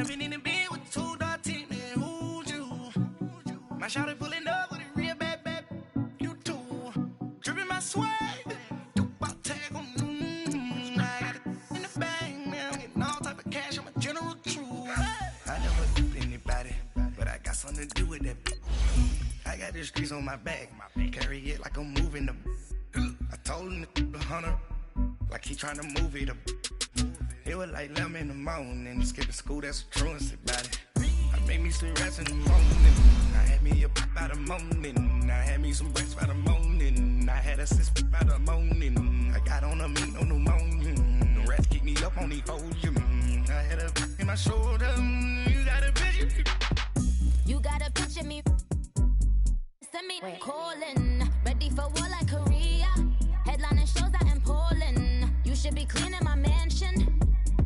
Jumping in the bed with 2 dark teeth, man, who's you? My shawty pulling up with a real bad, you too. Dripping my swag, about tag on, I got it in the bag, man, I'm getting all type of cash, I'm a general true. I never duped anybody, but I got something to do with that. I got the streets on my back, carry it like I'm moving them. I told him to 100, like he trying to move it up. It was like 11 in the morning, skipping school, that's the truancy about it. I made me some rats in the morning, I had me up by the morning, I had me some breaks by the morning, I had a sis by the morning, I got on a meat, no pneumonia, the rats keep me up on the podium, I had a in my shoulder, you got a picture. You got a picture me, send me calling, ready for war like Korea, headlining shows out in Poland, you should be cleaning my mansion.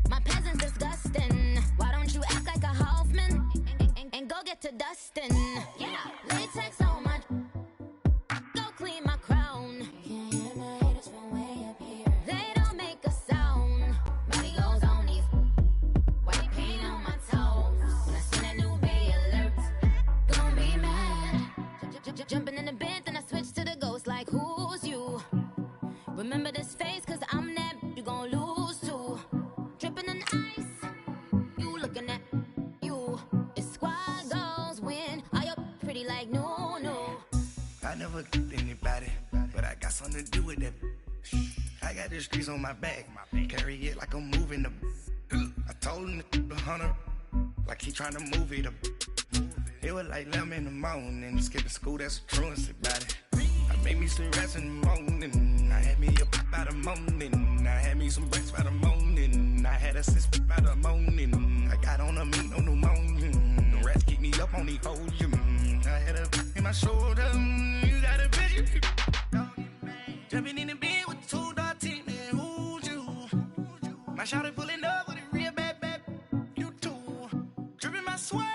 My peasant's disgusting. Why don't you act like a Hoffman and go get to dustin'? Yeah, latex on my go clean my crown. You can't hear my haters from way up here. They don't make a sound. Money goes on these white paint on my toes. When I send a new bay alert, gonna be mad. Jumping in the bed, then I switch to the ghost like who's you? Remember this face, cause I'm that you gon' lose too. Dripping in ice, you looking at you. It's squad goals win. Are you pretty like no? I never duped anybody, but I got something to do with that. I got the streets on my back, carry it like I'm moving them. I told him to 100, like he trying to move it up. It was like 11 in the morning, skipping school, that's the truancy about it. I made me some rats in the morning, I had me up by the morning, I had me some breaks by the morning, I had a sis by the morning, I got on a meat, no pneumonia, the rats keep me up on the podium, I had a in my shoulder, you got a picture. Jumping in the bed with 2 dark teeth, man, who's you? My shawty pulling up with a real bad, you too. Dripping my swag.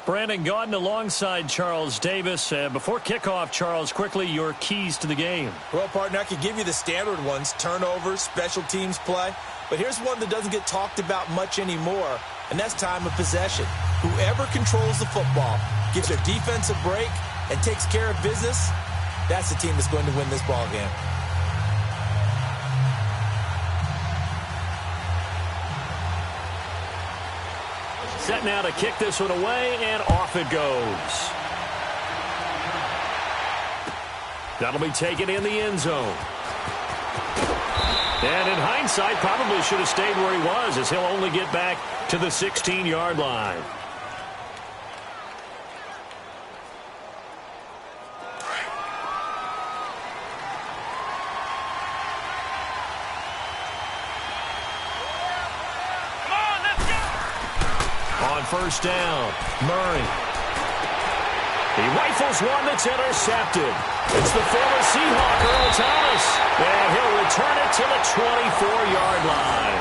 Brandon Gaudin alongside Charles Davis. Before kickoff, Charles, quickly your keys to the game. Well, partner, I could give you the standard ones, turnovers, special teams play. But here's one that doesn't get talked about much anymore, and that's time of possession. Whoever controls the football, gives their defense a break, and takes care of business, that's the team that's going to win this ball game. Set now to kick this one away, and off it goes. That'll be taken in the end zone. And in hindsight, probably should have stayed where he was, as he'll only get back to the 16-yard line. First down, Murray. He rifles one that's intercepted. It's the former Seahawk, Earl Thomas. And he'll return it to the 24-yard line.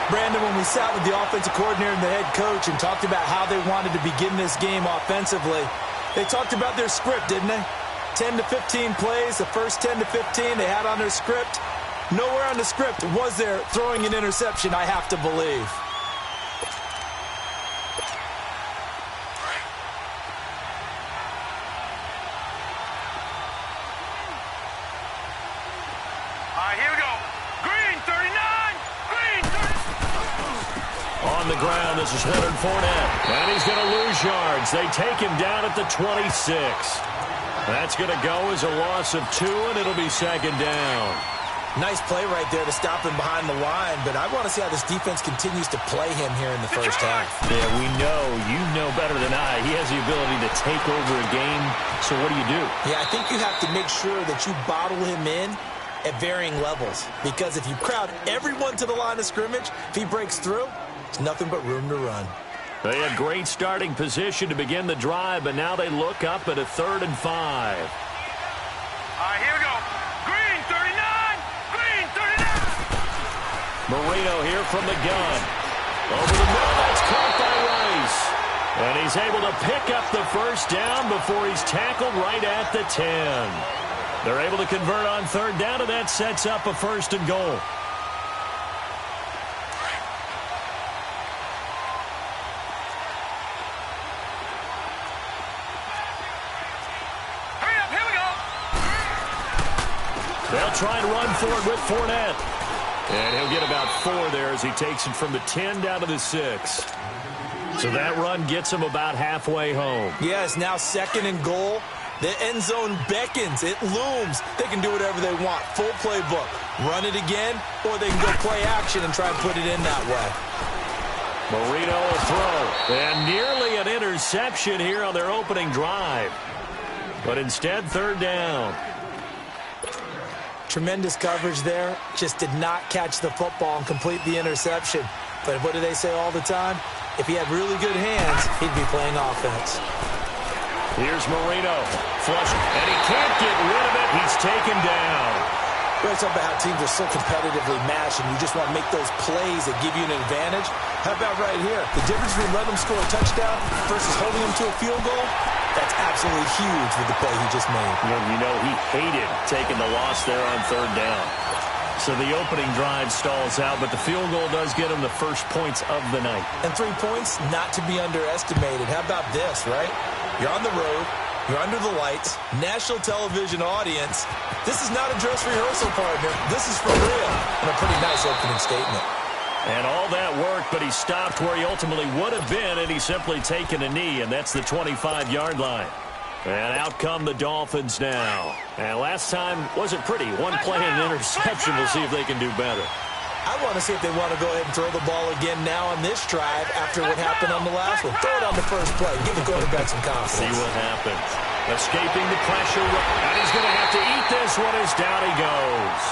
Brandon, when we sat with the offensive coordinator and the head coach and talked about how they wanted to begin this game offensively, they talked about their script, didn't they? 10 to 15 plays, the first 10 to 15 they had on their script. Nowhere on the script was there throwing an interception, I have to believe. This is Leonard Fournette, and he's going to lose yards. They take him down at the 26. That's going to go as a loss of 2, and it'll be second down. Nice play right there to stop him behind the line, but I want to see how this defense continues to play him here in the first half. Yeah, we know, you know better than I, he has the ability to take over a game, so what do you do? Yeah, I think you have to make sure that you bottle him in at varying levels, because if you crowd everyone to the line of scrimmage, if he breaks through, there's nothing but room to run. They had great starting position to begin the drive, but now they look up at a 3rd and 5. All right, here we go. Green 39! Green 39! Marino here from the gun. Over the middle, that's caught by Rice. And he's able to pick up the first down before he's tackled right at the 10. They're able to convert on 3rd down, and that sets up a 1st and goal. They'll try and run for it with Fournette. And he'll get about 4 there as he takes it from the 10 down to the 6. So that run gets him about halfway home. Yeah, it's now 2nd and goal. The end zone beckons. It looms. They can do whatever they want. Full playbook. Run it again, or they can go play action and try and put it in that way. Marino will throw. And nearly an interception here on their opening drive. But instead, 3rd down. Tremendous coverage there. Just did not catch the football and complete the interception. But what do they say all the time? If he had really good hands, he'd be playing offense. Here's Marino. Flush. And he can't get rid of it. He's taken down. We're talking about how teams are so competitively matched, and you just want to make those plays that give you an advantage. How about right here? The difference between letting them score a touchdown versus holding them to a field goal, that's absolutely huge with the play he just made. You know, he hated taking the loss there on 3rd down. So the opening drive stalls out, but the field goal does get him the first points of the night. And 3 points, not to be underestimated. How about this, right? You're on the road. You're under the lights. National television audience. This is not a dress rehearsal, partner. This is for real. And a pretty nice opening statement. And all that work, but he stopped where he ultimately would have been, and he's simply taken a knee, and that's the 25-yard line. And out come the Dolphins now. And last time wasn't pretty. One play and an interception. We'll see if they can do better. I want to see if they want to go ahead and throw the ball again now on this drive after what happened on the last one. Throw it on the first play. Give the quarterback some confidence. See what happens. Escaping the pressure. And he's going to have to eat this one as down he goes.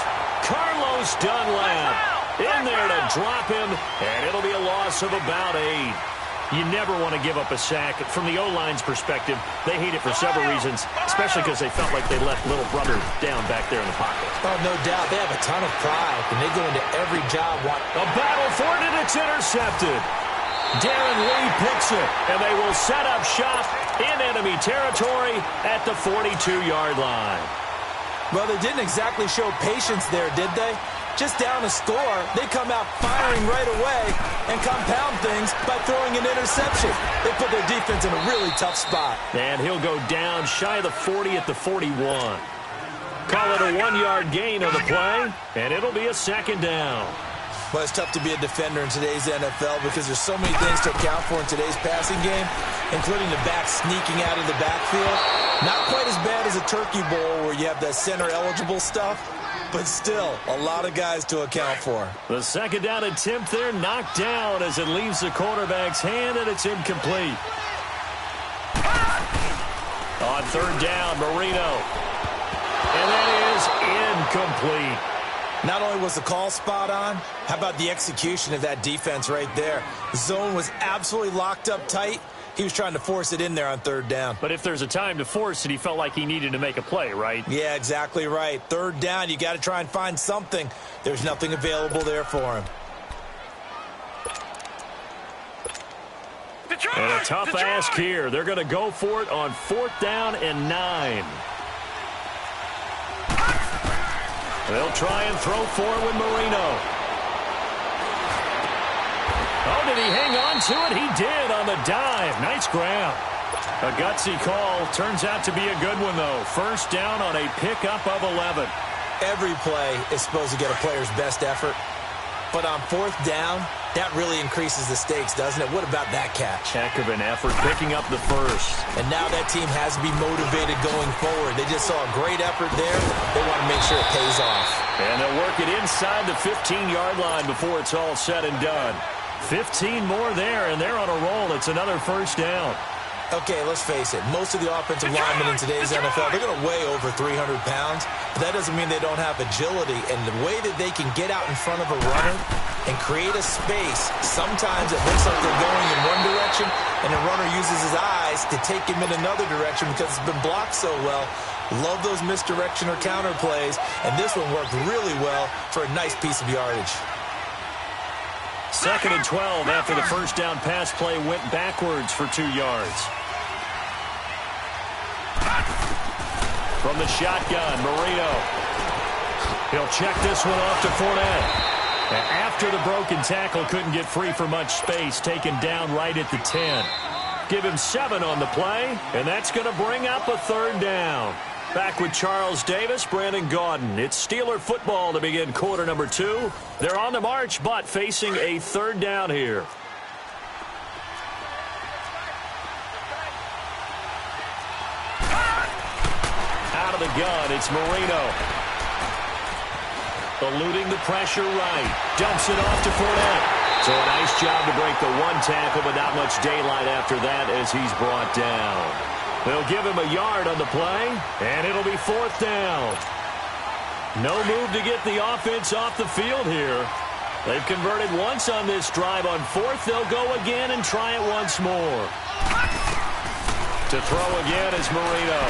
Carlos Dunlap in there to drop him. And it'll be a loss of about 8. You never want to give up a sack. From the O-line's perspective, they hate it for several reasons, especially because they felt like they let little brother down back there in the pocket. Oh, no doubt. They have a ton of pride, and they go into every job. A battle for it, and it's intercepted. Darren Lee picks it, and they will set up shop in enemy territory at the 42-yard line. Well, they didn't exactly show patience there, did they? Just down a score, they come out firing right away and compound things by throwing an interception. They put their defense in a really tough spot. And he'll go down shy of the 40 at the 41. Call it a 1-yard gain on the play, and it'll be a 2nd down. Well, it's tough to be a defender in today's NFL because there's so many things to account for in today's passing game, including the back sneaking out of the backfield. Not quite as bad as a turkey bowl where you have that center-eligible stuff, but still, a lot of guys to account for. The 2nd down attempt there knocked down as it leaves the quarterback's hand, and it's incomplete. On 3rd down, Marino. And that is incomplete. Not only was the call spot on, how about the execution of that defense right there? The zone was absolutely locked up tight. He was trying to force it in there on 3rd down. But if there's a time to force it, he felt like he needed to make a play, right? Yeah, exactly right. 3rd down, you got to try and find something. There's nothing available there for him. And a tough ask here. They're going to go for it on 4th down and 9. They'll try and throw for it with Marino. Oh, did he hang on to it? He did on the dive. Nice grab. A gutsy call. Turns out to be a good one, though. 1st down on a pickup of 11. Every play is supposed to get a player's best effort. But on 4th down, that really increases the stakes, doesn't it? What about that catch? Heck of an effort, picking up the first. And now that team has to be motivated going forward. They just saw a great effort there. They want to make sure it pays off. And they'll work it inside the 15-yard line before it's all said and done. 15 more there, and they're on a roll. It's another first down. Okay, let's face it. Most of the offensive linemen in today's NFL, they're going to weigh over 300 pounds. But that doesn't mean they don't have agility. And the way that they can get out in front of a runner and create a space, sometimes it looks like they're going in one direction, and the runner uses his eyes to take him in another direction because it's been blocked so well. Love those misdirection or counter plays, and this one worked really well for a nice piece of yardage. 2nd and 12 after the first down pass play went backwards for 2 yards. From the shotgun, Marino. He'll check this one off to Fournette. After the broken tackle, couldn't get free for much space, taken down right at the 10. Give him 7 on the play, and that's going to bring up a 3rd down. Back with Charles Davis, Brandon Gaudin. It's Steeler football to begin quarter number 2. They're on the march, but facing a 3rd down here. Out of the gun, it's Marino. Eluding the pressure right. Dumps it off to Fournette. So a nice job to break the 1 tackle, but not much daylight after that as he's brought down. They'll give him a yard on the play, and it'll be 4th down. No move to get the offense off the field here. They've converted once on this drive. On 4th, they'll go again and try it once more. To throw again is Marino.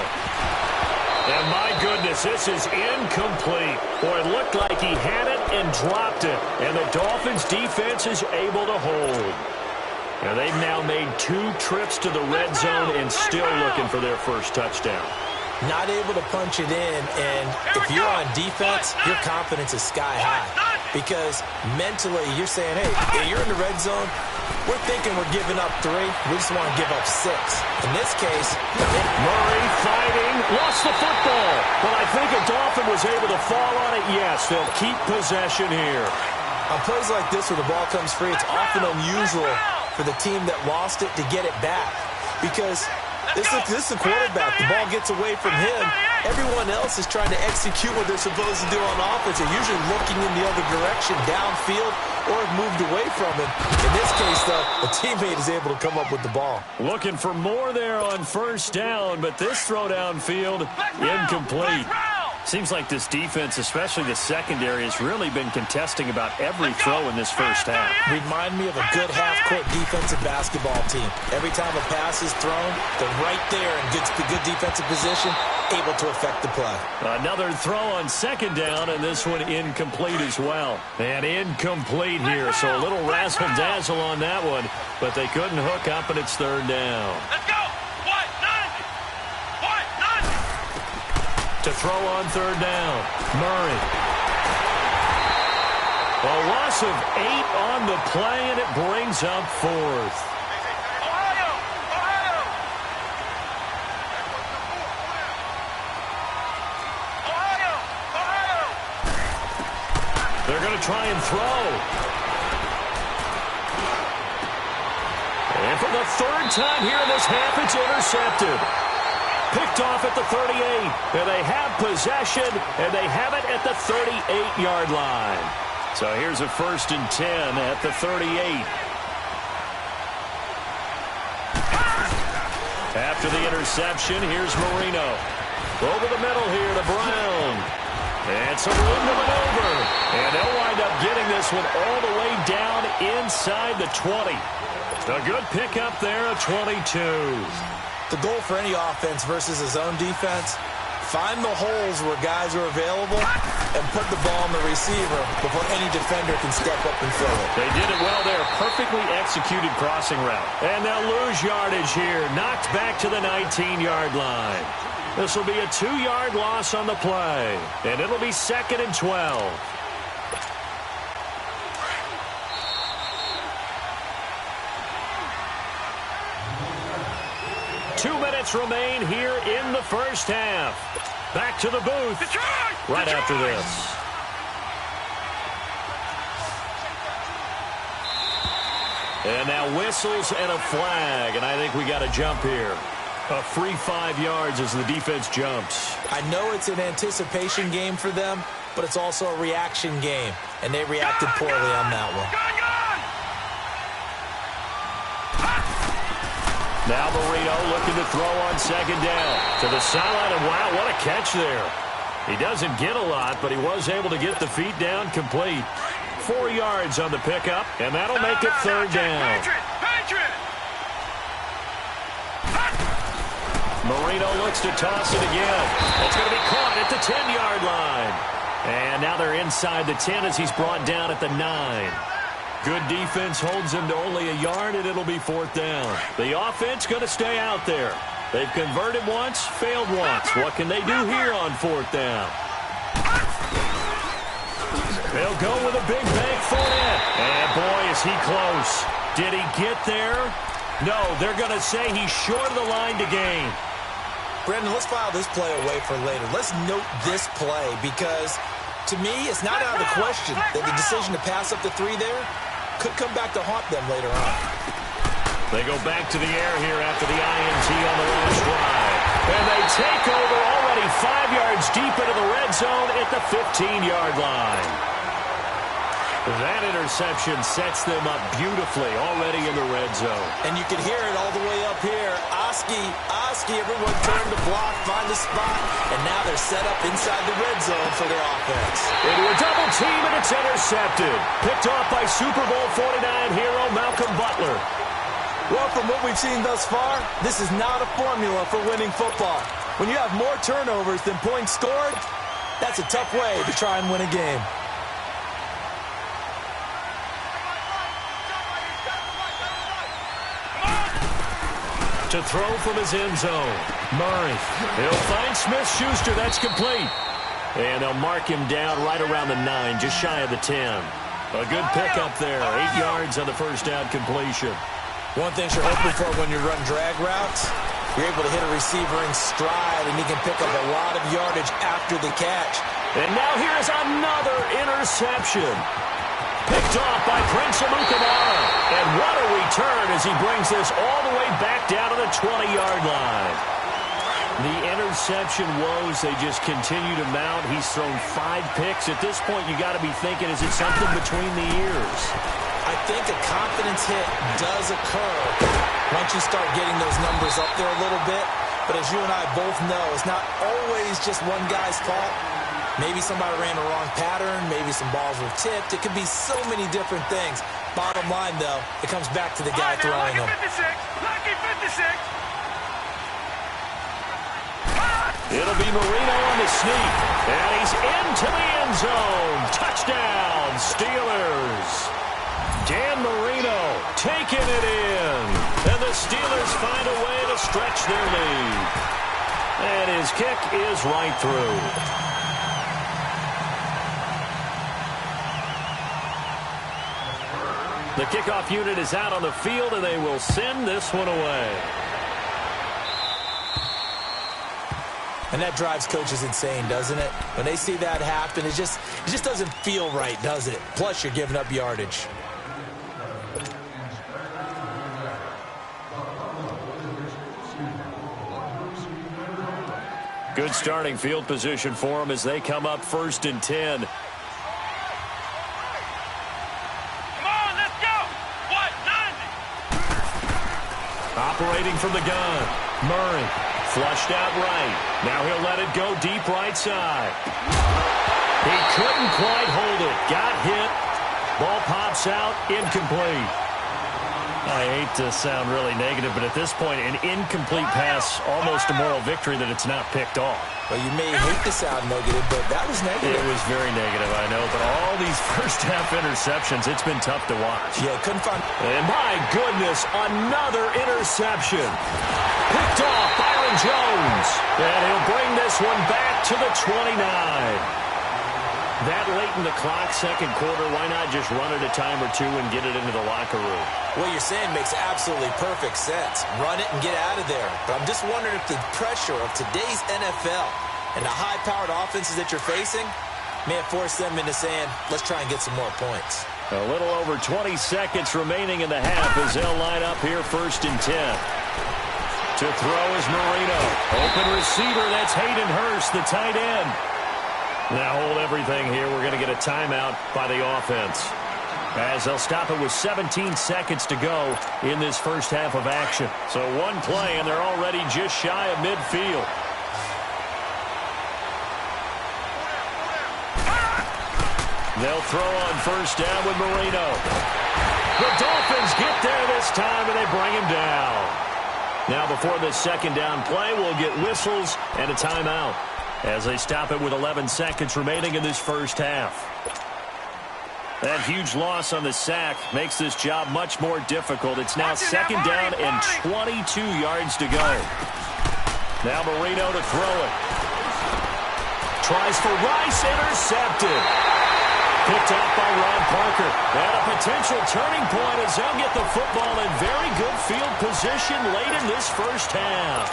And my goodness, this is incomplete. Boy, it looked like he had it and dropped it. And the Dolphins' defense is able to hold. Now, they've now made 2 trips to the red zone and still looking for their first touchdown. Not able to punch it in, and if you're on defense, your confidence is sky high. Because mentally, you're saying, hey, you're in the red zone. We're thinking we're giving up 3. We just want to give up 6. In this case, Murray fighting, lost the football. But I think a Dolphin was able to fall on it. Yes, they'll keep possession here. On plays like this where the ball comes free, it's often unusual for the team that lost it to get it back. Because this is the quarterback. The ball gets away from him. Everyone else is trying to execute what they're supposed to do on offense. They're usually looking in the other direction, downfield, or have moved away from him. In this case, though, a teammate is able to come up with the ball. Looking for more there on first down, but this throw downfield, incomplete. Seems like this defense, especially the secondary, has really been contesting about every throw in this first half. Remind me of a good half-court defensive basketball team. Every time a pass is thrown, they're right there in good defensive position, able to affect the play. Another throw on 2nd down, and this one incomplete as well. And incomplete here, so a little razzle-dazzle on that one, but they couldn't hook up, and it's 3rd down. Let's go! To throw on 3rd down, Murray. A loss of 8 on the play, and it brings up 4th. They're going to try and throw. And for the 3rd time here in this half, it's intercepted. Picked off at the 38, and they have possession, and they have it at the 38-yard line. So here's a 1st and 10 at the 38. After the interception, here's Marino. Over the middle here to Brown. And some room to maneuver. And they'll wind up getting this one all the way down inside the 20. A good pickup there, a 22. The goal for any offense versus a zone defense, find the holes where guys are available and put the ball on the receiver before any defender can step up and fill it. They did it well there. Perfectly executed crossing route. And they'll lose yardage here. Knocked back to the 19-yard line. This will be a 2-yard loss on the play. And it'll be 2nd and 12. 2 minutes remain here in the first half. Back to the booth right after this. And now whistles and a flag, and I think we got a jump here. A free 5 yards as the defense jumps. I know it's an anticipation game for them, but it's also a reaction game, and they reacted poorly on that one. Now Marino looking to throw on second down. To the sideline, and wow, what a catch there. He doesn't get a lot, but he was able to get the feet down complete. 4 yards on the pickup, and that'll make it third down. Marino looks to toss it again. It's going to be caught at the 10-yard line. And now they're inside the 10 as he's brought down at the 9. Good defense holds him to only a yard, and it'll be fourth down. The offense going to stay out there. They've converted once, failed once. What can they do here on fourth down? They'll go with a big bank Fournette. And boy, is he close. Did he get there? No, they're going to say he's short of the line to gain. Brendan, let's file this play away for later. Let's note this play because, to me, it's not out of the question that the decision to pass up the 3 there could come back to haunt them later on. They go back to the air here after the INT on the last drive. And they take over already 5 yards deep into the red zone at the 15-yard line. That interception sets them up beautifully already in the red zone. And you can hear it all the way up here. Oski, everyone turned to block, find the spot, and now they're set up inside the red zone for their offense. Into a double team, and it's intercepted. Picked off by Super Bowl 49 hero Malcolm Butler. Well, from what we've seen thus far, this is not a formula for winning football. When you have more turnovers than points scored, that's a tough way to try and win a game. To throw from his end zone. Murray. He'll find Smith-Schuster. That's complete. And they'll mark him down right around the 9, just shy of the 10. A good pickup there. 8 yards on the first down completion. One thing you're hoping for when you run drag routes, you're able to hit a receiver in stride, and he can pick up a lot of yardage after the catch. And now here's another interception. Picked off by Prince Amukamara. And what a return as he brings this all the way back down to the 20-yard line. The interception woes, they just continue to mount. He's thrown 5 picks. At this point, you got to be thinking, is it something between the ears? I think a confidence hit does occur once you start getting those numbers up there a little bit. But as you and I both know, it's not always just one guy's fault. Maybe somebody ran the wrong pattern. Maybe some balls were tipped. It could be so many different things. Bottom line, though, it comes back to the guy throwing them. Lucky 56. It'll be Marino on the sneak. And he's into the end zone. Touchdown, Steelers. Dan Marino taking it in. And the Steelers find a way to stretch their lead. And his kick is right through. The kickoff unit is out on the field, and they will send this one away. And that drives coaches insane, doesn't it? When they see that happen, it just doesn't feel right, does it? Plus, you're giving up yardage. Good starting field position for them as they come up 1st and 10. Operating from the gun. Murray flushed out right. Now he'll let it go deep right side. He couldn't quite hold it. Got hit. Ball pops out. Incomplete. I hate to sound really negative, but at this point, an incomplete pass, almost a moral victory that it's not picked off. Well, you may hate to sound negative, but that was negative. It was very negative, I know. But all these first-half interceptions, it's been tough to watch. Yeah, couldn't find... And my goodness, another interception. Picked off Byron Jones. And he'll bring this one back to the 29. That late in the clock, second quarter, why not just run it a time or two and get it into the locker room? What you're saying makes absolutely perfect sense. Run it and get out of there. But I'm just wondering if the pressure of today's NFL and the high-powered offenses that you're facing may have forced them into saying, let's try and get some more points. A little over 20 seconds remaining in the half as they'll line up here 1st and 10. To throw is Marino. Open receiver, that's Hayden Hurst, the tight end. Now hold everything here. We're going to get a timeout by the offense, as they'll stop it with 17 seconds to go in this first half of action. So one play, and they're already just shy of midfield. They'll throw on first down with Marino. The Dolphins get there this time, and they bring him down. Now before this second down play, we'll get whistles and a timeout, as they stop it with 11 seconds remaining in this first half. That huge loss on the sack makes this job much more difficult. It's now second down and 22 yards to go. Now Marino to throw it. Tries for Rice, intercepted. Picked off by Ron Parker. And a potential turning point as they'll get the football in very good field position late in this first half.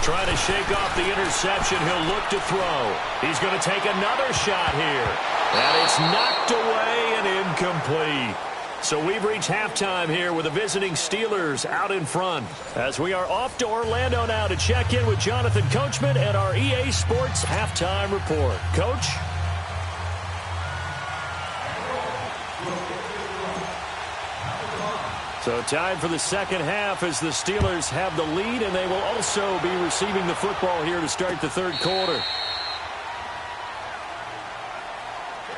Trying to shake off the interception. He'll look to throw. He's going to take another shot here. And it's knocked away and incomplete. So we've reached halftime here with the visiting Steelers out in front, as we are off to Orlando now to check in with Jonathan Coachman and our EA Sports halftime report. Coach? So time for the second half as the Steelers have the lead, and they will also be receiving the football here to start the third quarter.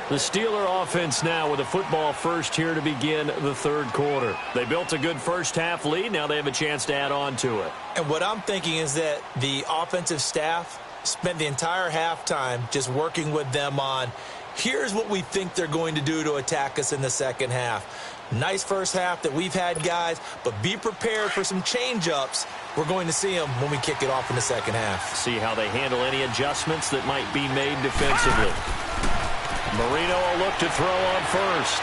The Steeler offense now with a football first here to begin the third quarter. They built a good first half lead. Now they have a chance to add on to it. And what I'm thinking is that the offensive staff spent the entire halftime just working with them on, here's what we think they're going to do to attack us in the second half. Nice first half that we've had, guys, but be prepared for some change-ups. We're going to see them when we kick it off in the second half. See how they handle any adjustments that might be made defensively. Marino will look to throw on first.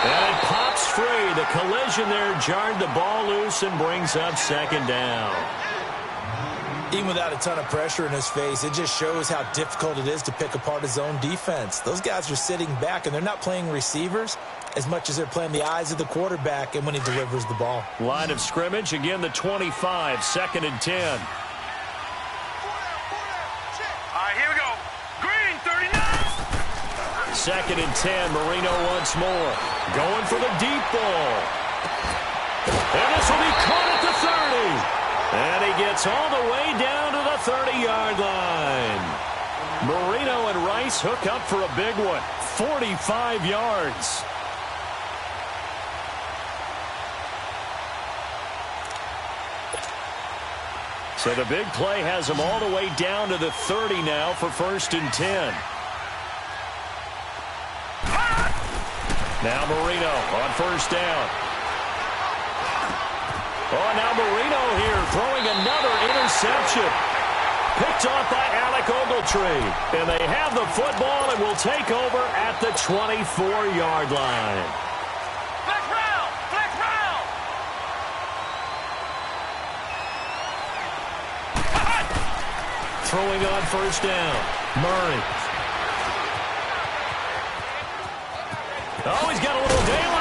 And it pops free. The collision there jarred the ball loose and brings up second down. Even without a ton of pressure in his face, it just shows how difficult it is to pick apart his own defense. Those guys are sitting back, and they're not playing receivers as much as they're playing the eyes of the quarterback and when he delivers the ball. Line of scrimmage, again the 25, second and 10. All right, here we go. Green, 39. Second and 10, Marino once more. Going for the deep ball. And this will be caught at the 30. And he gets all the way down to the 30-yard line. Marino and Rice hook up for a big one. 45 yards. So the big play has him all the way down to the 30 now for first and 10. Now Marino on first down. Oh, now Marino here throwing another interception. Picked off by Alec Ogletree. And they have the football and will take over at the 24-yard line. Flex round, flex round. Throwing on first down. Murray. Oh, he's got a little daylight.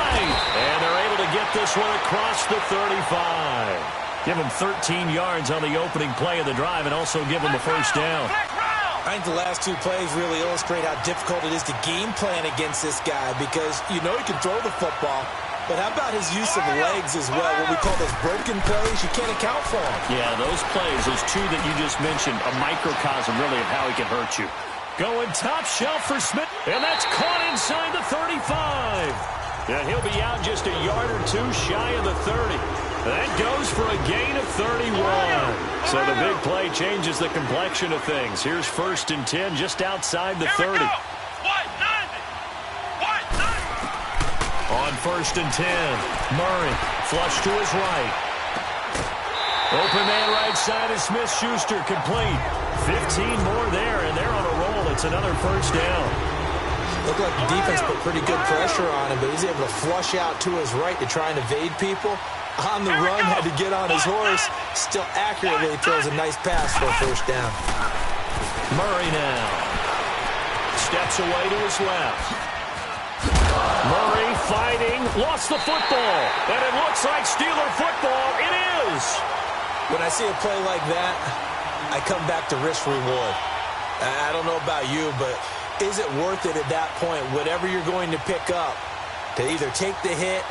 And they're able to get this one across the 35. Give him 13 yards on the opening play of the drive and also give him a first down. I think the last two plays really illustrate how difficult it is to game plan against this guy, because you know he can throw the football, but how about his use of legs as well? What we call those broken plays, you can't account for them. Yeah, those plays, those two that you just mentioned, a microcosm really of how he can hurt you. Going top shelf for Smith, and that's caught inside the 35. And he'll be out just a yard or two shy of the 30. That goes for a gain of 31. So the big play changes the complexion of things. Here's first and 10 just outside the 30. On first and 10, Murray flush to his right. Open man right side of Smith-Schuster, complete. 15 more there, and they're on a roll. It's another first down. Looked like the defense put pretty good pressure on him, but he's able to flush out to his right to try and evade people. On the run, had to get on his horse. Still accurately throws a nice pass for a first down. Murray now steps away to his left. Murray fighting, lost the football, and it looks like Steeler football. It is. When I see a play like that, I come back to risk-reward. I don't know about you, but is it worth it at that point, whatever you're going to pick up, to either take the hit,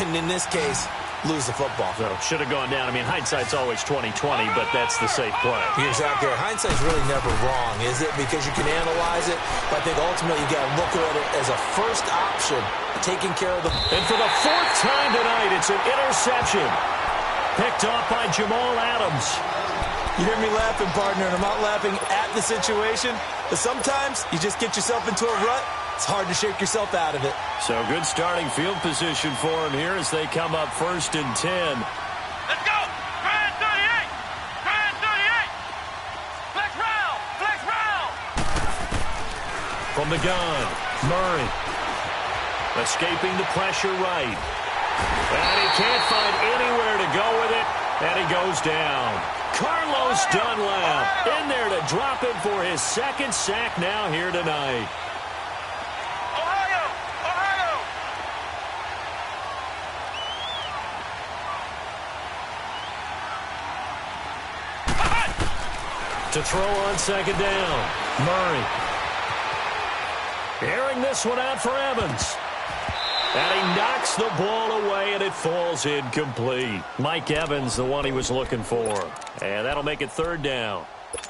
and in this case, lose the football? So, should have gone down. I mean, hindsight's always 20/20, but that's the safe play. You're exactly right. Hindsight's really never wrong, is it? Because you can analyze it, but I think ultimately you got to look at it as a first option, taking care of the... And for the fourth time tonight, it's an interception. Picked off by Jamal Adams. You hear me laughing, partner, and I'm not laughing at the situation, but sometimes you just get yourself into a rut. It's hard to shake yourself out of it. So good starting field position for him here as they come up 1st and 10. Let's go! Grind 38! Grind 38! Flex round! Flex round! From the gun, Murray. Escaping the pressure right. And he can't find anywhere to go with it, and he goes down. Carlos Dunlap in there to drop him for his second sack now here tonight. Ohio! Ohio! To throw on 2nd down, Murray. Airing this one out for Evans. And he knocks the ball away, and it falls incomplete. Mike Evans, the one he was looking for. And that'll make it 3rd down.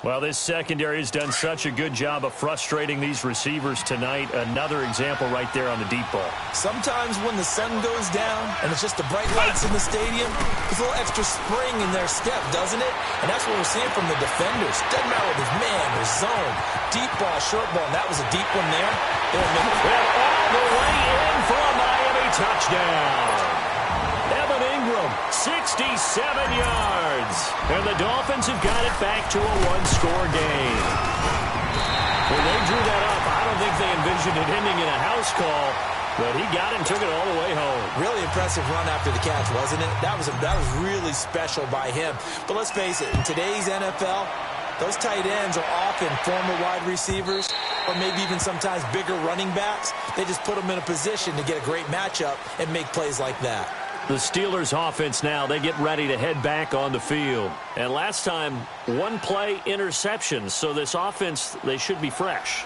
Well, this secondary has done such a good job of frustrating these receivers tonight. Another example right there on the deep ball. Sometimes when the sun goes down and it's just the bright lights in the stadium, there's a little extra spring in their step, doesn't it? And that's what we're seeing from the defenders. Doesn't matter whether it's man or zone, deep ball, short ball. And that was a deep one there. And all the way in for a Miami touchdown. Evan Ingram, 67 yards. And the Dolphins have got it back to a one-score game. When they drew that up, I don't think they envisioned it ending in a house call, but he got it and took it all the way home. Really impressive run after the catch, wasn't it? That was really special by him. But let's face it, in today's NFL, those tight ends are often former wide receivers or maybe even sometimes bigger running backs. They just put them in a position to get a great matchup and make plays like that. The Steelers offense now, they get ready to head back on the field. And last time, one play interceptions. So this offense, they should be fresh.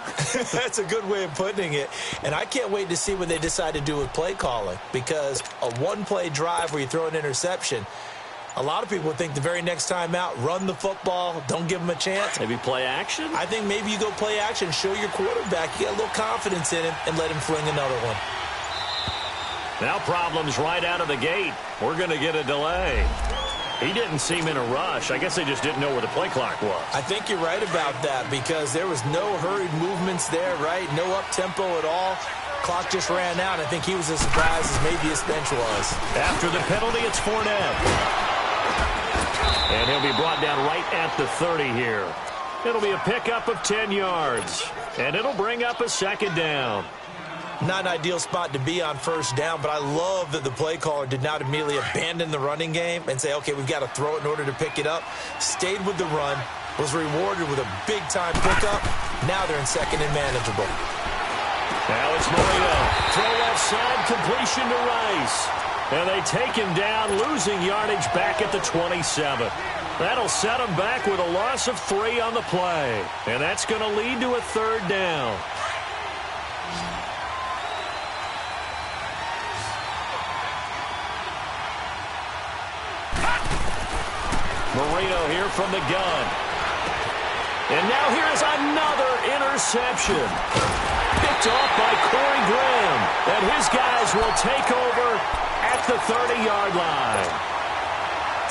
That's a good way of putting it. And I can't wait to see what they decide to do with play calling. Because a one-play drive where you throw an interception, a lot of people think the very next time out, run the football, don't give them a chance. Maybe play action? I think maybe you go play action, show your quarterback, you got a little confidence in him, and let him fling another one. Now problems right out of the gate. We're going to get a delay. He didn't seem in a rush. I guess they just didn't know where the play clock was. I think you're right about that because there was no hurried movements there, right? No up-tempo at all. Clock just ran out. I think he was as surprised as maybe his bench was. After the penalty, it's Fournette. And he'll be brought down right at the 30 here. It'll be a pickup of 10 yards. And it'll bring up a 2nd down. Not an ideal spot to be on 1st down, but I love that the play caller did not immediately abandon the running game and say, okay, we've got to throw it in order to pick it up. Stayed with the run, was rewarded with a big-time pickup. Now they're in 2nd and manageable. Now it's Moreno. Throw left side, completion to Rice. And they take him down, losing yardage back at the 27. That'll set him back with a loss of 3 on the play. And that's going to lead to a 3rd down. Moreno here from the gun. And now here's another interception. Picked off by Corey Graham. And his guys will take over at the 30-yard line.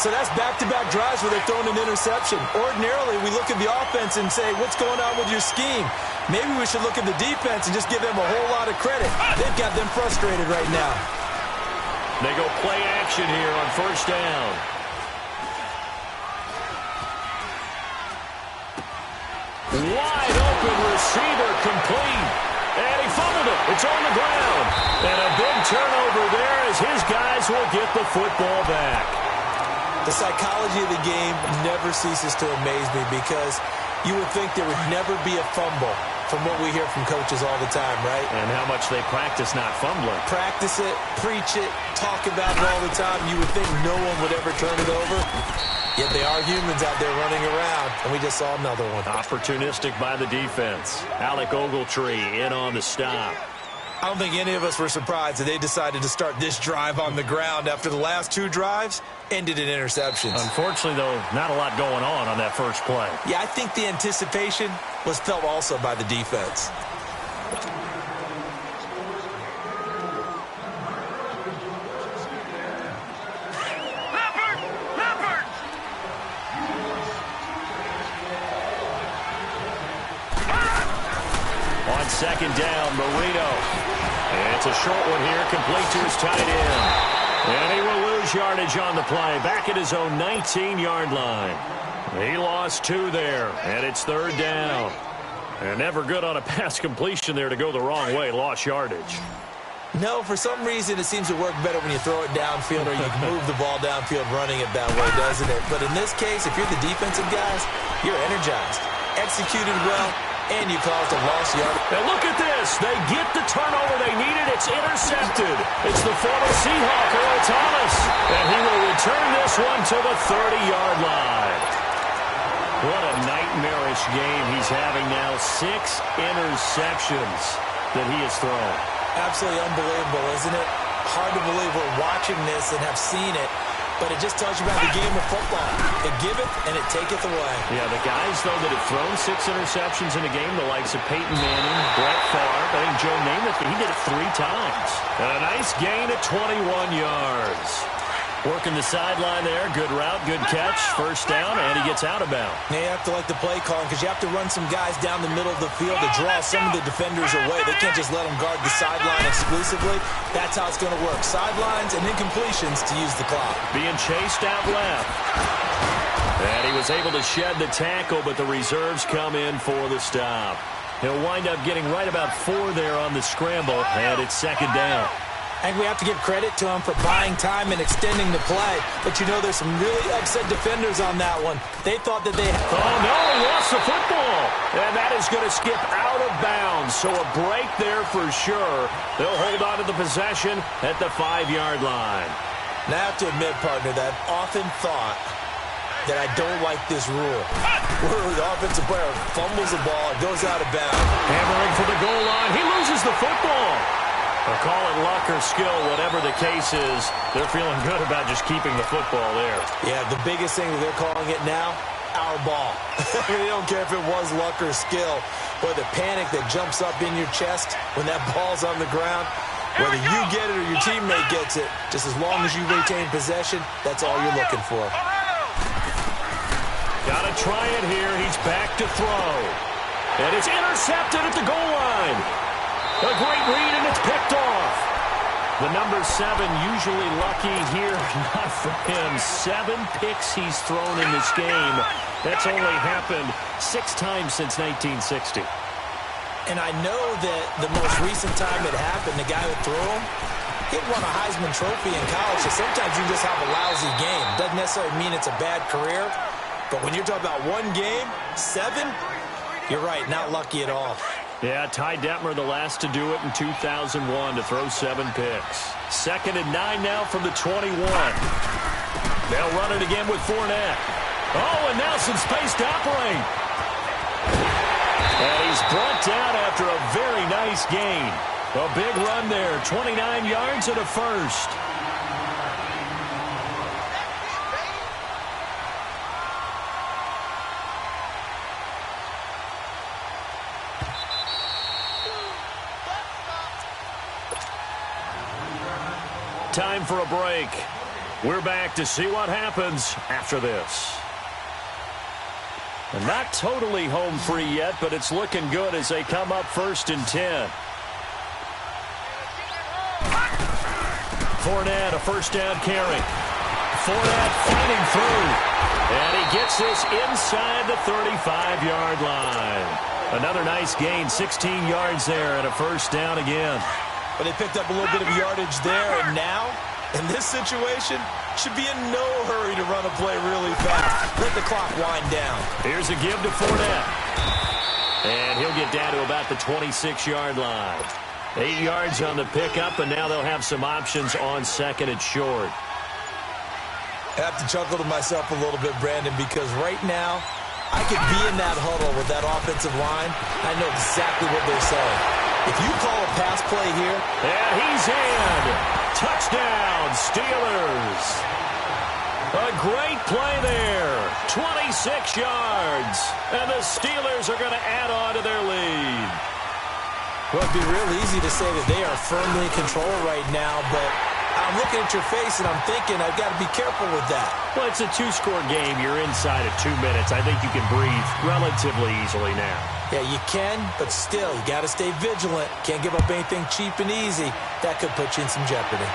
So that's back-to-back drives where they're throwing an interception. Ordinarily, we look at the offense and say, what's going on with your scheme? Maybe we should look at the defense and just give them a whole lot of credit. They've got them frustrated right now. They go play action here on 1st down. Wide open receiver complete. And he fumbled it. It's on the ground. And a big turnover there as his guys will get the football back. The psychology of the game never ceases to amaze me because you would think there would never be a fumble from what we hear from coaches all the time, right? And how much they practice not fumbling. Practice it, preach it, talk about it all the time. You would think no one would ever turn it over. Yet they are humans out there running around, and we just saw another one. Opportunistic by the defense. Alec Ogletree in on the stop. I don't think any of us were surprised that they decided to start this drive on the ground after the last 2 drives ended in interceptions. Unfortunately, though, not a lot going on that first play. Yeah, I think the anticipation was felt also by the defense. On second down, Marino. It's a short one here, complete to his tight end. And he will lose yardage on the play, back at his own 19-yard line. He lost 2 there, and it's third down. And never good on a pass completion there to go the wrong way, lost yardage. No, for some reason it seems to work better when you throw it downfield or you can move the ball downfield running it that way, doesn't it? But in this case, if you're the defensive guys, you're energized, executed well, and you caused a lost yard. And look at this. They get the turnover they needed. It's intercepted. It's the former Seahawk, Earl Thomas. And he will return this one to the 30-yard line. What a nightmarish game he's having now. 6 interceptions that he has thrown. Absolutely unbelievable, isn't it? Hard to believe we're watching this and have seen it. But it just tells you about the game of football. It give it, and it taketh away. Yeah, the guys, though, that have thrown 6 interceptions in a game, the likes of Peyton Manning, Brett Favre, I think Joe Namath, he did it 3 times. And a nice gain at 21 yards. Working the sideline there. Good route, good catch. First down, and he gets out of bounds. Now you have to like the play calling because you have to run some guys down the middle of the field to draw some of the defenders away. They can't just let them guard the sideline exclusively. That's how it's going to work. Sidelines and incompletions to use the clock. Being chased out left. And he was able to shed the tackle, but the reserves come in for the stop. He'll wind up getting right about 4 there on the scramble, and it's second down. I think we have to give credit to him for buying time and extending the play. But, you know, there's some really upset defenders on that one. They thought that they... Oh, no, he lost the football. And that is going to skip out of bounds. So a break there for sure. They'll hold on to the possession at the 5-yard line. Now, I have to admit, partner, that I've often thought that I don't like this rule. Where the offensive player fumbles the ball, it goes out of bounds. Hammering for the goal line. He loses the football. Or call it luck or skill, whatever the case is, they're feeling good about just keeping the football there. Yeah, the biggest thing that they're calling it now, our ball. They don't care if it was luck or skill, or the panic that jumps up in your chest when that ball's on the ground. Whether you get it or your teammate gets it, just as long as you retain possession, that's all you're looking for. Got to try it here. He's back to throw. And it's intercepted at the goal line. A great read, and it's picked off. The number 7 usually lucky here. Not for him. 7 picks he's thrown in this game. That's only happened 6 times since 1960. And I know that the most recent time it happened, the guy who threw him, he won a Heisman Trophy in college, so sometimes you just have a lousy game. Doesn't necessarily mean it's a bad career, but when you're talking about one game, 7, you're right, not lucky at all. Yeah, Ty Detmer, the last to do it in 2001 to throw 7 picks. 2nd and 9 now from the 21. They'll run it again with Fournette. Oh, and now some space to operate. And he's brought down after a very nice gain. A big run there, 29 yards and a first. Time for a break. We're back to see what happens after this. And not totally home free yet, but it's looking good as they come up 1st and 10. Fournette, a first down carry. Fournette fighting through. And he gets this inside the 35-yard line. Another nice gain, 16 yards there and a first down again. But they picked up a little bit of yardage there, and now, in this situation, should be in no hurry to run a play really fast. Let the clock wind down. Here's a give to Fournette. And he'll get down to about the 26-yard line. 8 yards on the pickup, and now they'll have some options on second and short. I have to chuckle to myself a little bit, Brandon, because right now I could be in that huddle with that offensive line. I know exactly what they're saying. If you call a pass play here. And he's in. Touchdown, Steelers. A great play there. 26 yards. And the Steelers are going to add on to their lead. Well, it'd be real easy to say that they are firmly in control right now, but I'm looking at your face and I'm thinking I've got to be careful with that. Well, it's a two-score game. You're inside of 2 minutes. I think you can breathe relatively easily now. Yeah, you can, but still, you got to stay vigilant. Can't give up anything cheap and easy. That could put you in some jeopardy.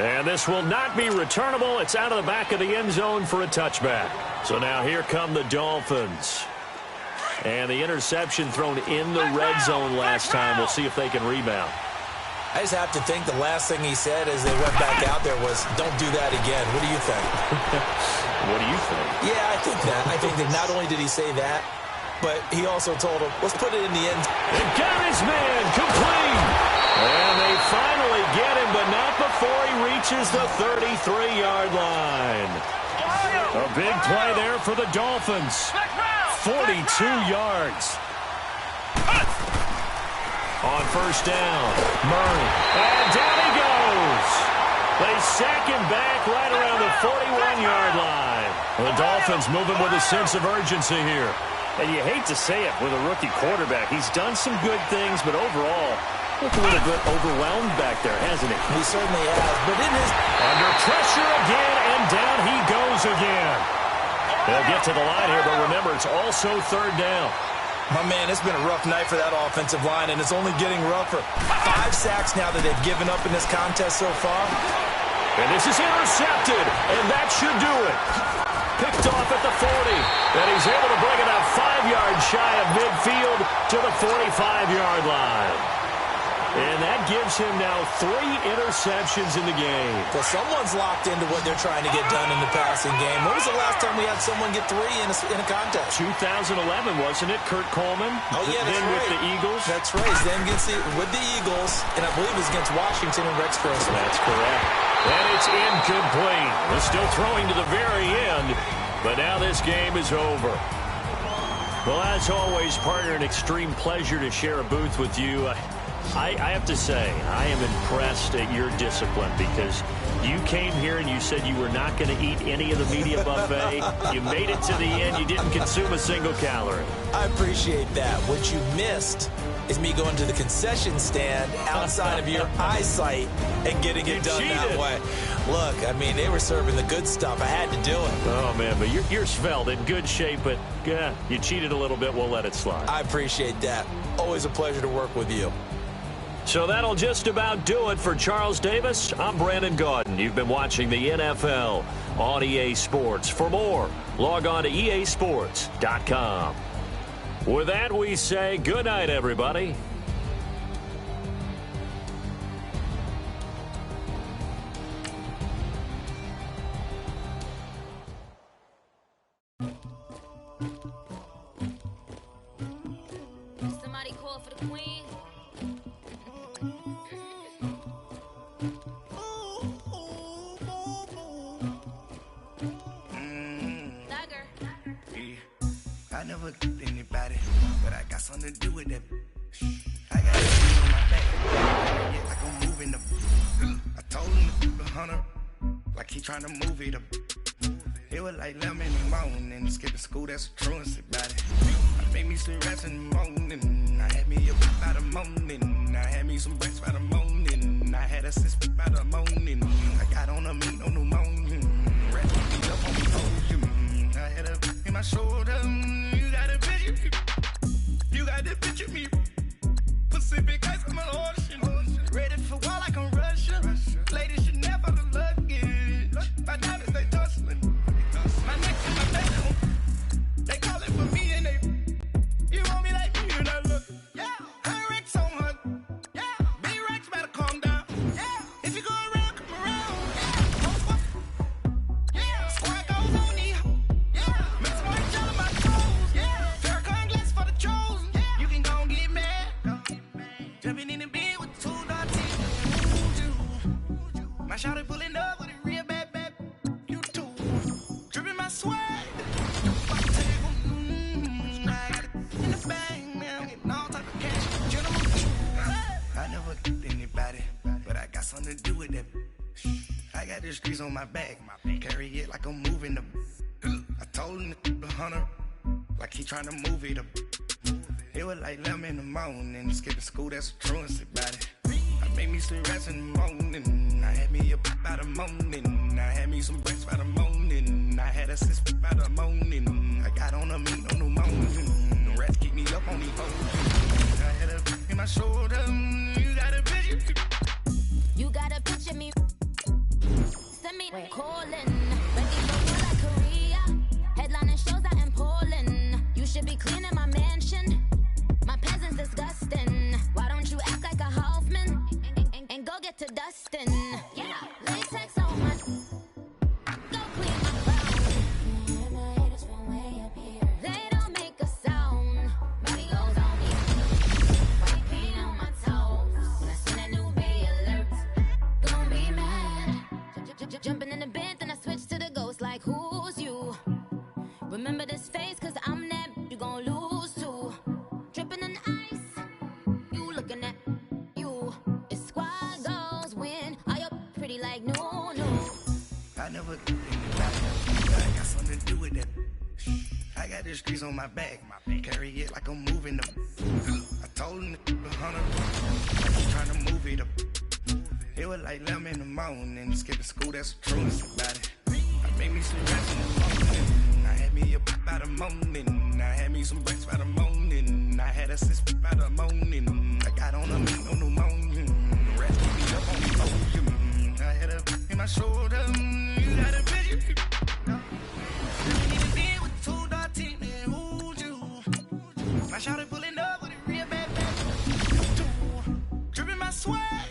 And this will not be returnable. It's out of the back of the end zone for a touchback. So now here come the Dolphins. And the interception thrown in the red zone last time. We'll see if they can rebound. I just have to think the last thing he said as they went back out there was, don't do that again. What do you think? What do you think? Yeah, I think that. I think that not only did he say that, but he also told him, let's put it in the end. And got his man complete. And they finally get him, but not before he reaches the 33-yard line. A big play there for the Dolphins. 42 yards. On first down, Murray. And down he goes. They sack him back right around the 41-yard line. The Dolphins moving with a sense of urgency here. And you hate to say it with a rookie quarterback. He's done some good things, but overall, looked a little bit overwhelmed back there, hasn't he? He certainly has, but it is under pressure again, and down he goes again. They'll get to the line here, but remember, it's also third down. My man, it's been a rough night for that offensive line, and it's only getting rougher. 5 sacks now that they've given up in this contest so far. And this is intercepted, and that should do it. Picked off at the 40, and he's able to bring it out 5 yards shy of midfield to the 45-yard line. And that gives him now 3 interceptions in the game. Well, someone's locked into what they're trying to get done in the passing game. When was the last time we had someone get 3 in a contest? 2011, wasn't it? Kurt Coleman. Oh, yeah, that's then right. With the Eagles. That's right. Then with the Eagles, and I believe it was against Washington and Rex Grossman. That's correct. And it's incomplete. We're still throwing to the very end, but now this game is over. Well, as always, partner, an extreme pleasure to share a booth with you. I have to say, I am impressed at your discipline because you came here and you said you were not going to eat any of the media buffet. You made it to the end. You didn't consume a single calorie. I appreciate that. What you missed is me going to the concession stand outside of your eyesight and getting it done that way. Look, I mean, they were serving the good stuff. I had to do it. Oh, man, but you're svelte, in good shape, but you cheated a little bit. We'll let it slide. I appreciate that. Always a pleasure to work with you. So that'll just about do it for Charles Davis. I'm Brandon Gaudin. You've been watching the NFL on EA Sports. For more, log on to easports.com. With that, we say good night, everybody. Somebody call for the queen. I never did anybody, but I got something to do with that. I got it on my back. Yeah, like I'm moving the. I told him to the hunter, like he trying to move it up. It was like 11 in the morning, skipping school, that's a truancy about it. I made me some rest in the morning. I had me a whip by the morning. I had me some breaks by the morning. I had a six by the morning. I got on a meat on the morning. Wrapped me up on the ocean. I had a in my shoulder. You got to picture me. Pacific ice on my ocean. Ready for war like I'm Russian. Ladies should never have luggage. My diamonds, they tussling. My neck and my bedroom. They call it for me and they. You want me like me and I look. Yeah. High Rex on her. Yeah. Big Rex better calm down. Yeah. If you go around, come around. Yeah. Yeah. Squad goes on me. Yeah. Make some white jelly, my lot of cash, general. I never anybody, but I got something to do with that. I got the streets on my back, carry it like I'm moving the. I told him the 100, like he trying to move it up. It was like 11 in the morning, skipping school, that's a truancy about it. I made me some rats in the morning, I had me up by the morning. I had me some breaks by the morning, I had a sis by the morning. I got on a meat on the morning, the rats keep me up on these hoes. I had a in my shoulder, you got a picture. You got a picture me. Send me calling. Ready for war like Korea. Headlining shows out in Poland. You should be cleaning my mansion. My peasants disgusting. Why don't you act like a Hoffman and go get to dustin'? Yeah, latex on my. Go clean my phone. My haters from way up here. They don't make a sound. Body goes on me. White paint on my toes. When I seen that new bay alert, gon' be mad. Jumping in the bed, then I switch to the ghost. Like who's you? Remember this face, cause I'm that you gon' lose too. Dripping in ice, you looking at you. It's squad goals win. Are you pretty like no? I never anybody, but I got something to do with that. I got the streets on my back, carry it like I'm moving the. I told him the 100, like he trying to move it up. It was like 11 in the morning, skipping school, that's a truancy about it. I made me some rats in the morning, I had me up by the morning. I had me some breaks by the morning, I had a sis by the morning. I got on a meat on the morning, the rats keep me up on the podium. I had a in my shoulder, you got a picture. You need to be with two dark teeth, man, who's you? My shawty pulling up with a real bad two. Dripping my swag.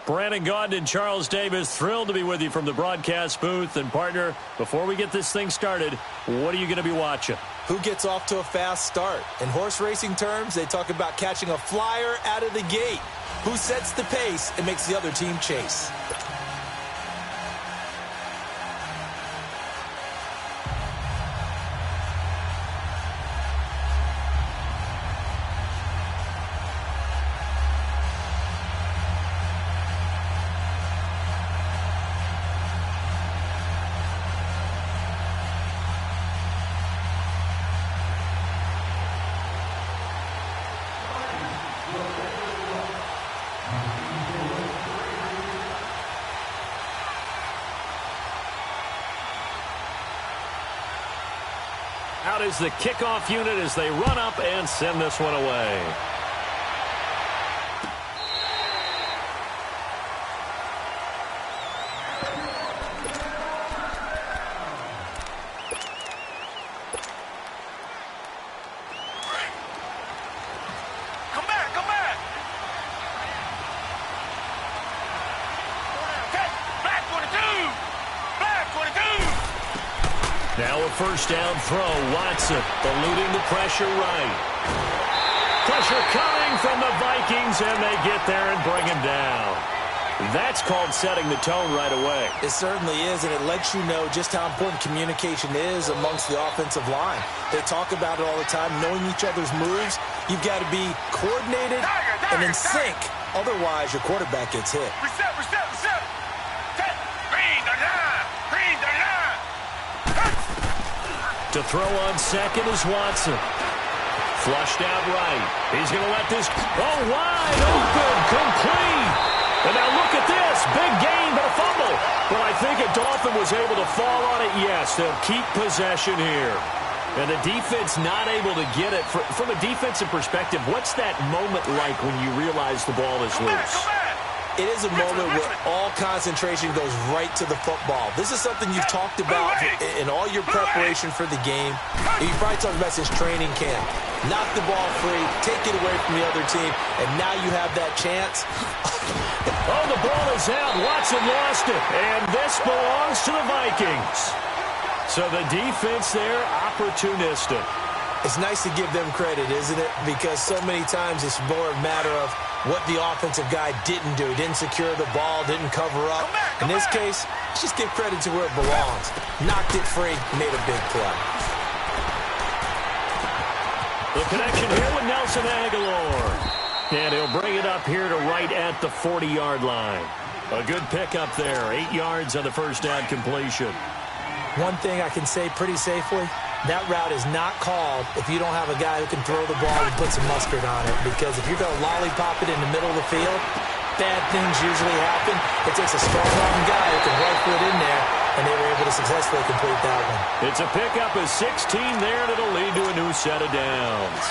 Brandon Gaudin and Charles Davis, thrilled to be with you from the broadcast booth. And, partner, before we get this thing started, what are you going to be watching? Who gets off to a fast start? In horse racing terms, they talk about catching a flyer out of the gate. Who sets the pace and makes the other team chase? out as the kickoff unit as they run up and send this one away. Now a first down throw. Watson eluding the pressure right. Pressure coming from the Vikings, and they get there and bring him down. That's called setting the tone right away. It certainly is, and it lets you know just how important communication is amongst the offensive line. They talk about it all the time, knowing each other's moves. You've got to be coordinated and in sync. Otherwise, your quarterback gets hit. Reset. Green the line. To throw on second is Watson. Flushed out right. He's going to let this go wide open, complete. And now look at this. Big gain, but a fumble. But I think a Dolphin was able to fall on it. Yes, they'll keep possession here. And the defense not able to get it. From a defensive perspective, what's that moment like when you realize the ball is loose? It is a moment where all concentration goes right to the football. This is something you've talked about in all your preparation for the game. You probably talked about since training camp. Knock the ball free, take it away from the other team, and now you have that chance. Oh, the ball is out. Watson lost it, and this belongs to the Vikings. So the defense there, opportunistic. It's nice to give them credit, isn't it? Because so many times it's more a matter of what the offensive guy didn't do. Didn't secure the ball, didn't cover up. In this case, let's just give credit to where it belongs. Knocked it free, made a big play. The connection here with Nelson Aguilar. And he'll bring it up here to right at the 40-yard line. A good pickup there. 8 yards on the first down completion. One thing I can say pretty safely, that route is not called if you don't have a guy who can throw the ball and put some mustard on it. Because if you're going to lollipop it in the middle of the field, bad things usually happen. It takes a strong-arm guy who can rifle it in there, and they were able to successfully complete that one. It's a pickup of 16 there, and it'll lead to a new set of downs.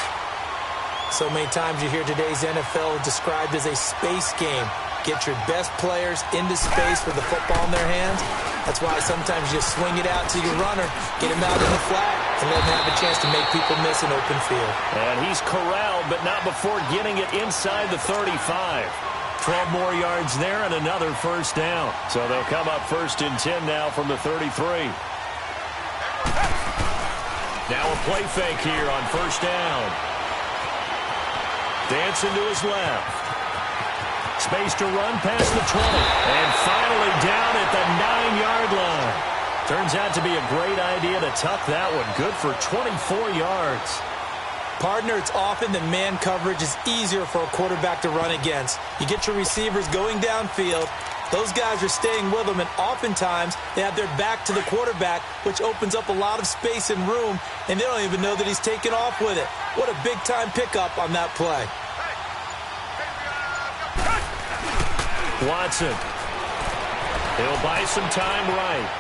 So many times you hear today's NFL described as a space game. Get your best players into space with the football in their hands. That's why sometimes you swing it out to your runner, get him out in the flat, and let him have a chance to make people miss an open field. And he's corralled, but not before getting it inside the 35. 12 more yards there and another first down. So they'll come up 1st and 10 now from the 33. Now a play fake here on first down. Dancing to his left. Space to run past the 20. And finally down at the 9-yard line. Turns out to be a great idea to tuck that one. Good for 24 yards. Partner, it's often that man coverage is easier for a quarterback to run against. You get your receivers going downfield. Those guys are staying with them, and oftentimes they have their back to the quarterback, which opens up a lot of space and room, and they don't even know that he's taken off with it. What a big-time pickup on that play. Watson. He'll buy some time right.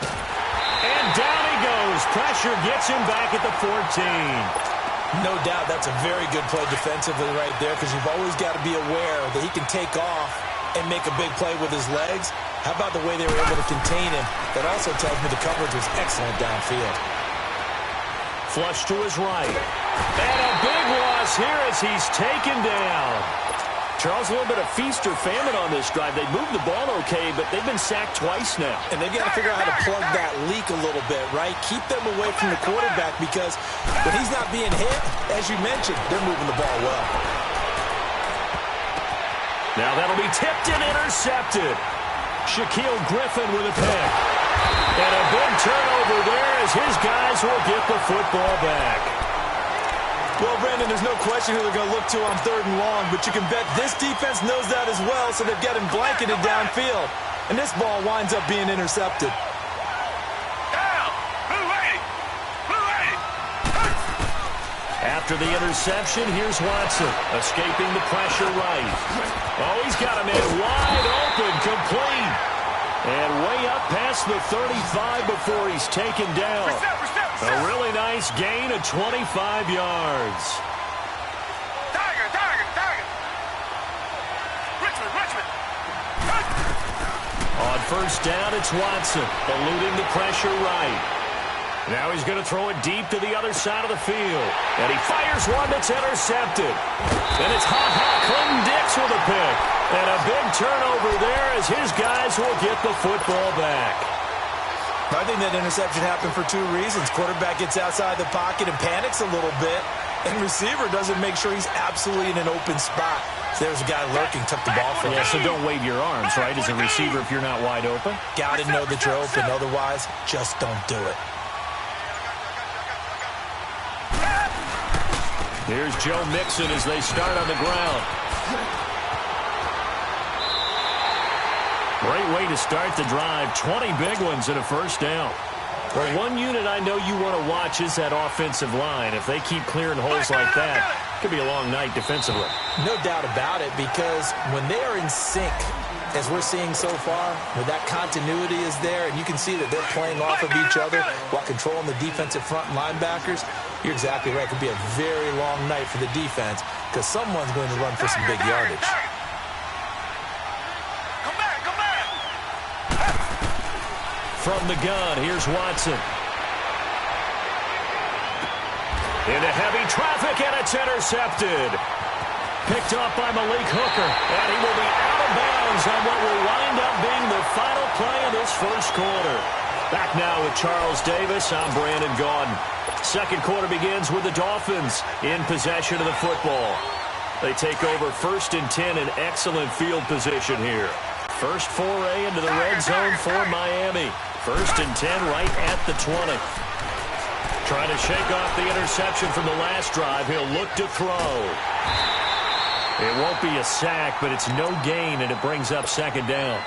And down he goes. Pressure gets him back at the 14. No doubt that's a very good play defensively right there, because you've always got to be aware that he can take off and make a big play with his legs. How about the way they were able to contain him? That also tells me the coverage was excellent downfield. Flush to his right. And a big loss here as he's taken down. Charles, a little bit of feast or famine on this drive. They moved the ball okay, but they've been sacked twice now. And they've got to figure out how to plug that leak a little bit, right? Keep them away from the quarterback, because when he's not being hit, as you mentioned, they're moving the ball well. Now that'll be tipped and intercepted. Shaquille Griffin with a pick. And a big turnover there as his guys will get the football back. Well, Brandon, there's no question who they're going to look to on 3rd and long, but you can bet this defense knows that as well, so they've got him blanketed downfield. And this ball winds up being intercepted. After the interception, here's Watson, escaping the pressure right. Oh, he's got him in wide open, complete. And way up past the 35 before he's taken down. A really nice gain of 25 yards. Tiger. Richmond. On first down, it's Watson, eluding the pressure right. Now he's going to throw it deep to the other side of the field. And he fires one that's intercepted. And it's Ha-Ha Clinton-Dix with a pick. And a big turnover there as his guys will get the football back. I think that interception happened for two reasons. Quarterback gets outside the pocket and panics a little bit. And receiver doesn't make sure he's absolutely in an open spot. So there's a guy lurking, took the ball from him. Yeah, so don't wave your arms, right, as a receiver if you're not wide open. Got to know that you're open. Otherwise, just don't do it. Here's Joe Mixon as they start on the ground. Great way to start the drive. 20 big ones and a first down. Well, one unit I know you want to watch is that offensive line. If they keep clearing holes like that, it could be a long night defensively. No doubt about it, because when they are in sync, as we're seeing so far, where that continuity is there, and you can see that they're playing off of each other while controlling the defensive front linebackers, you're exactly right. It could be a very long night for the defense because someone's going to run for some big yardage. Come back. From the gun, here's Watson. Into heavy traffic, and it's intercepted. Picked up by Malik Hooker, and he will be out of bounds on what will wind up being the final play of this first quarter. Back now with Charles Davis, I'm Brandon Gaudin. Second quarter begins with the Dolphins in possession of the football. They take over 1st and 10 in excellent field position here. First foray into the red zone for Miami. 1st and 10 right at the 20. Trying to shake off the interception from the last drive. He'll look to throw. It won't be a sack, but it's no gain, and it brings up second down.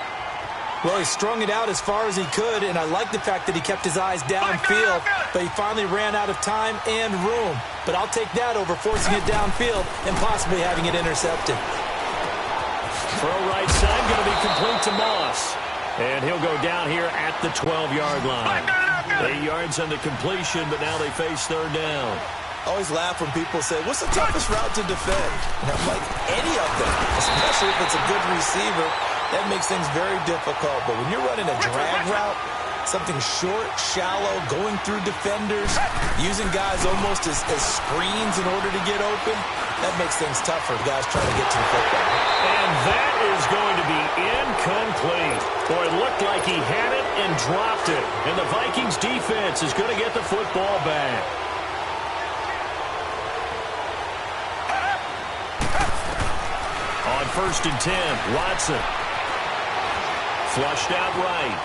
Well, he strung it out as far as he could, and I like the fact that he kept his eyes downfield, but he finally ran out of time and room. But I'll take that over forcing it downfield and possibly having it intercepted. Throw right side, going to be complete to Moss. And he'll go down here at the 12-yard line. 8 yards on the completion, but now they face third down. I always laugh when people say, what's the toughest route to defend? And I'm like, any of them, especially if it's a good receiver. That makes things very difficult. But when you're running a drag route, something short, shallow, going through defenders, using guys almost as screens in order to get open, that makes things tough for guys trying to get to the football. And that is going to be incomplete. Boy, it looked like he had it and dropped it. And the Vikings defense is going to get the football back. On 1st and 10, Watson. Flushed out right.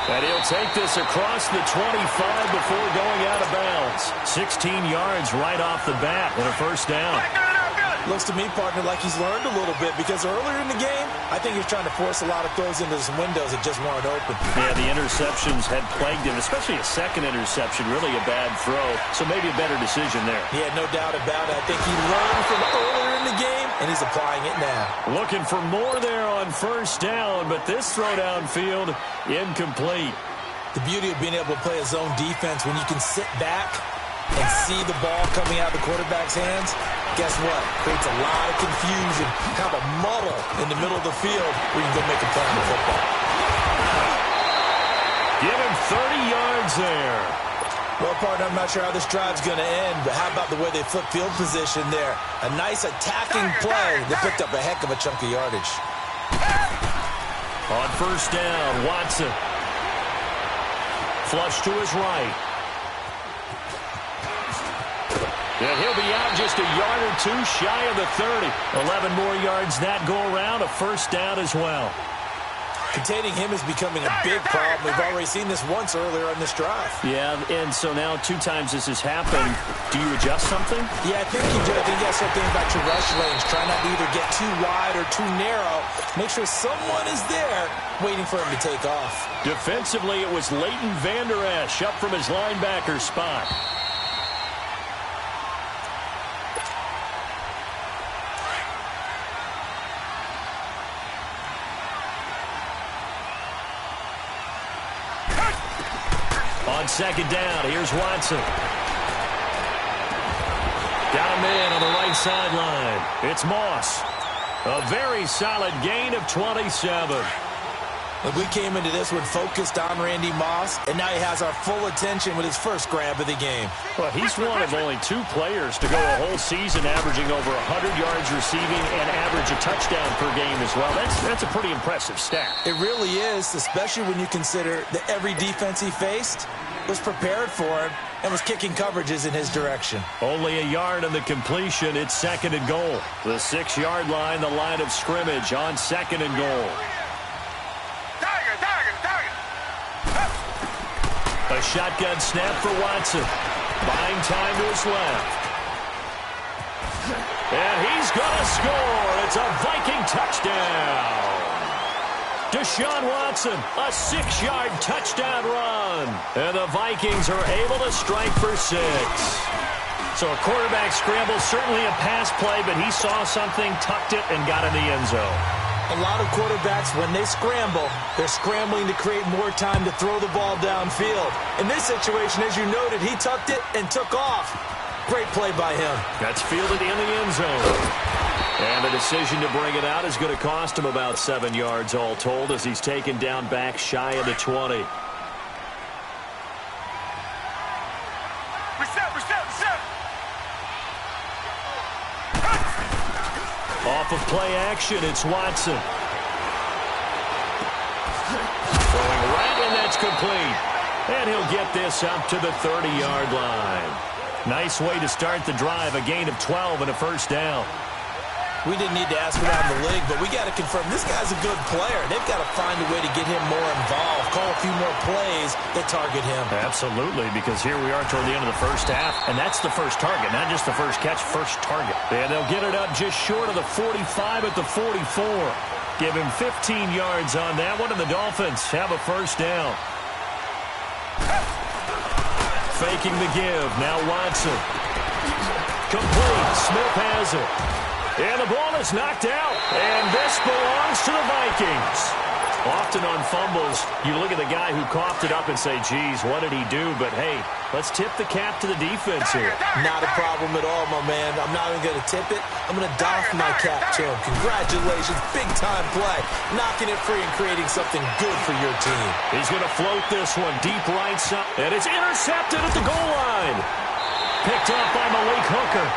And he'll take this across the 25 before going out of bounds. 16 yards right off the bat and a first down. Looks to me, partner, like he's learned a little bit because earlier in the game, I think he's trying to force a lot of throws into some windows that just weren't open. Yeah, the interceptions had plagued him, especially a second interception, really a bad throw. So maybe a better decision there. Yeah, no doubt about it. I think he learned from earlier in the game, and he's applying it now. Looking for more there on first down, but this throw downfield, incomplete. The beauty of being able to play a zone defense when you can sit back and see the ball coming out of the quarterback's hands, guess what? Creates a lot of confusion, kind of a muddle in the middle of the field where you can go make a play on the football. Give him 30 yards there. Well, partner, I'm not sure how this drive's going to end, but how about the way they flip field position there? A nice attacking play that picked up a heck of a chunk of yardage. On first down, Watson. Flush to his right. And he'll be out just a yard or two shy of the 30. 11 more yards that go around, a first down as well. Containing him is becoming a big problem. We've already seen this once earlier on this drive. Yeah, and so now 2 times this has happened. Do you adjust something? Yeah, I think you do. I think you got to start thinking about your rush lanes. Try not to either get too wide or too narrow. Make sure someone is there waiting for him to take off. Defensively, it was Leighton Vander Esch up from his linebacker spot. On second down, here's Watson. Got him in on the right sideline. It's Moss. A very solid gain of 27. Look, we came into this one focused on Randy Moss, and now he has our full attention with his first grab of the game. Well, he's one of only 2 players to go a whole season averaging over 100 yards receiving and average a touchdown per game as well. That's a pretty impressive stat. It really is, especially when you consider that every defense he faced was prepared for him and was kicking coverages in his direction. Only a yard on the completion. It's second and goal. The 6-yard line, the line of scrimmage on second and goal. A shotgun snap for Watson. Buying time to his left. And he's going to score. It's a Viking touchdown. Deshaun Watson, a 6-yard touchdown run. And the Vikings are able to strike for 6. So a quarterback scramble, certainly a pass play, but he saw something, tucked it, and got in the end zone. A lot of quarterbacks, when they scramble, they're scrambling to create more time to throw the ball downfield. In this situation, as you noted, he tucked it and took off. Great play by him. That's fielded in the end zone. And the decision to bring it out is going to cost him about 7 yards all told as he's taken down back shy of the 20. Off of play action, it's Watson. Throwing right, and that's complete. And he'll get this up to the 30-yard line. Nice way to start the drive, a gain of 12 and a first down. We didn't need to ask around the league, but we got to confirm this guy's a good player. They've got to find a way to get him more involved, call a few more plays that target him. Absolutely, because here we are toward the end of the first half, and that's the first target, not just the first catch, first target. And they'll get it up just short of the 45 at the 44. Give him 15 yards on that one, and the Dolphins have a first down. Faking the give, now Watson. Complete, Smith has it. And the ball is knocked out. And this belongs to the Vikings. Often on fumbles, you look at the guy who coughed it up and say, geez, what did he do? But, hey, let's tip the cap to the defense here. Not a problem at all, my man. I'm not even going to tip it. I'm going to doff my cap to him. Congratulations. Big-time play. Knocking it free and creating something good for your team. He's going to float this one deep right side. And it's intercepted at the goal line. Picked off by Malik Hooker.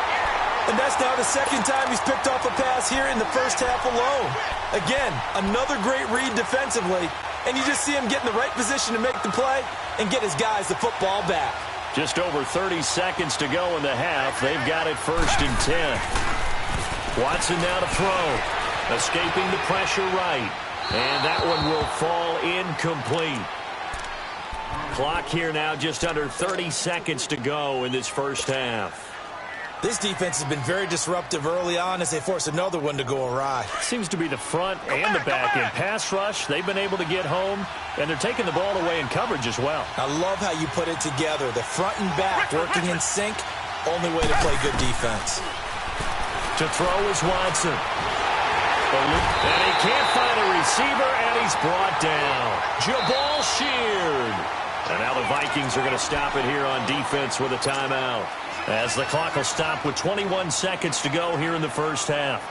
And that's now the second time he's picked off a pass here in the first half alone. Again, another great read defensively, and you just see him get in the right position to make the play and get his guys the football back. Just over 30 seconds to go in the half. They've got it first and 10. Watson now to throw. Escaping the pressure right. And that one will fall incomplete. Clock here now just under 30 seconds to go in this first half. This defense has been very disruptive early on as they force another one to go awry. Seems to be the front and the back end. Pass rush, they've been able to get home, and they're taking the ball away in coverage as well. I love how you put it together. The front and back working in sync, only way to play good defense. To throw is Watson. And he can't find a receiver, and he's brought down. Jabal Sheard. And now the Vikings are going to stop it here on defense with a timeout. As the clock will stop with 21 seconds to go here in the first half.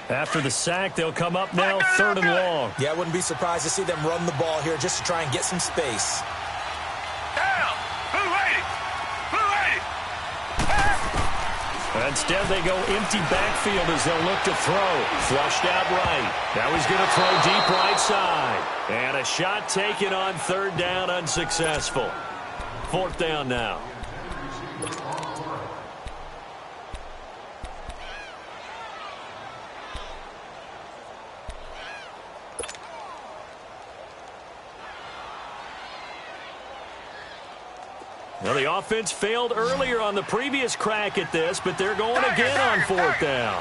After the sack, they'll come up now, third and long. Yeah, I wouldn't be surprised to see them run the ball here just to try and get some space. Instead, they go empty backfield as they'll look to throw. Flushed out right. Now he's going to throw deep right side. And a shot taken on third down, unsuccessful. Fourth down now. Well, the offense failed earlier on the previous crack at this, but they're going again on fourth down.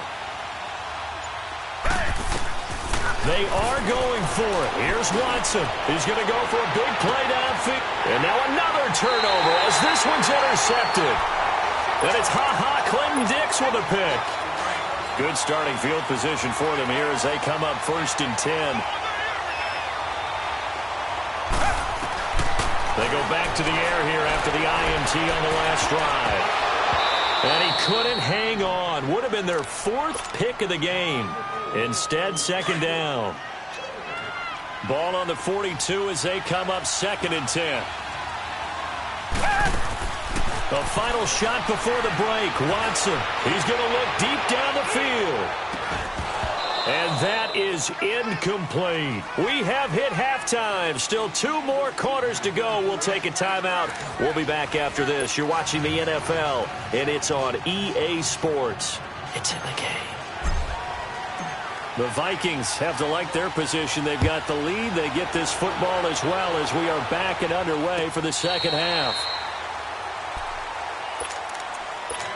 They are going for it. Here's Watson. He's going to go for a big play downfield. And now another turnover as this one's intercepted. And it's Ha-Ha Clinton Dix with a pick. Good starting field position for them here as they come up 1st and 10. They go back to the air here after the INT on the last drive. And he couldn't hang on. Would have been their 4th pick of the game. Instead, 2nd down. Ball on the 42 as they come up 2nd and 10. The final shot before the break. Watson, he's going to look deep down the field. And that is incomplete. We have hit halftime. Still 2 more quarters to go. We'll take a timeout. We'll be back after this. You're watching the NFL, and it's on EA Sports. It's in the game. The Vikings have to like their position. They've got the lead. They get this football as well as we are back and underway for the second half.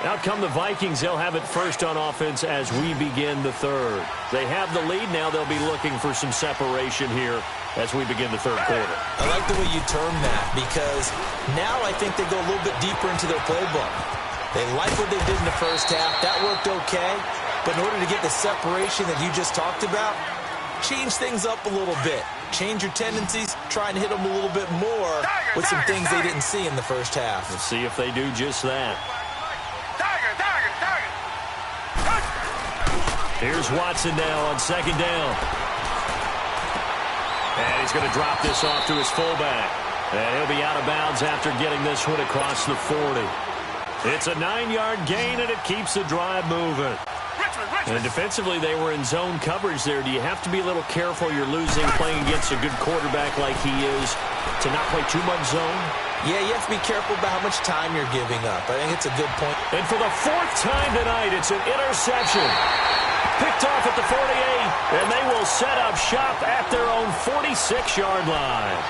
Out come the Vikings. They'll have it first on offense as we begin the third. They have the lead. Now they'll be looking for some separation here as we begin the third quarter. I like the way you term that because now I think they go a little bit deeper into their playbook. They like what they did in the first half. That worked okay. But in order to get the separation that you just talked about, change things up a little bit. Change your tendencies. Try and hit them a little bit more with some things they didn't see in the first half. Let's see if they do just that. Here's Watson now on 2nd down. And he's going to drop this off to his fullback. And he'll be out of bounds after getting this one across the 40. It's a 9-yard gain, and it keeps the drive moving. And defensively, they were in zone coverage there. Do you have to be a little careful? You're losing playing against a good quarterback like he is to not play too much zone? Yeah, you have to be careful about how much time you're giving up. I think it's a good point. And for the 4th time tonight, it's an interception. Picked off at the 48, and they will set up shop at their own 46-yard line.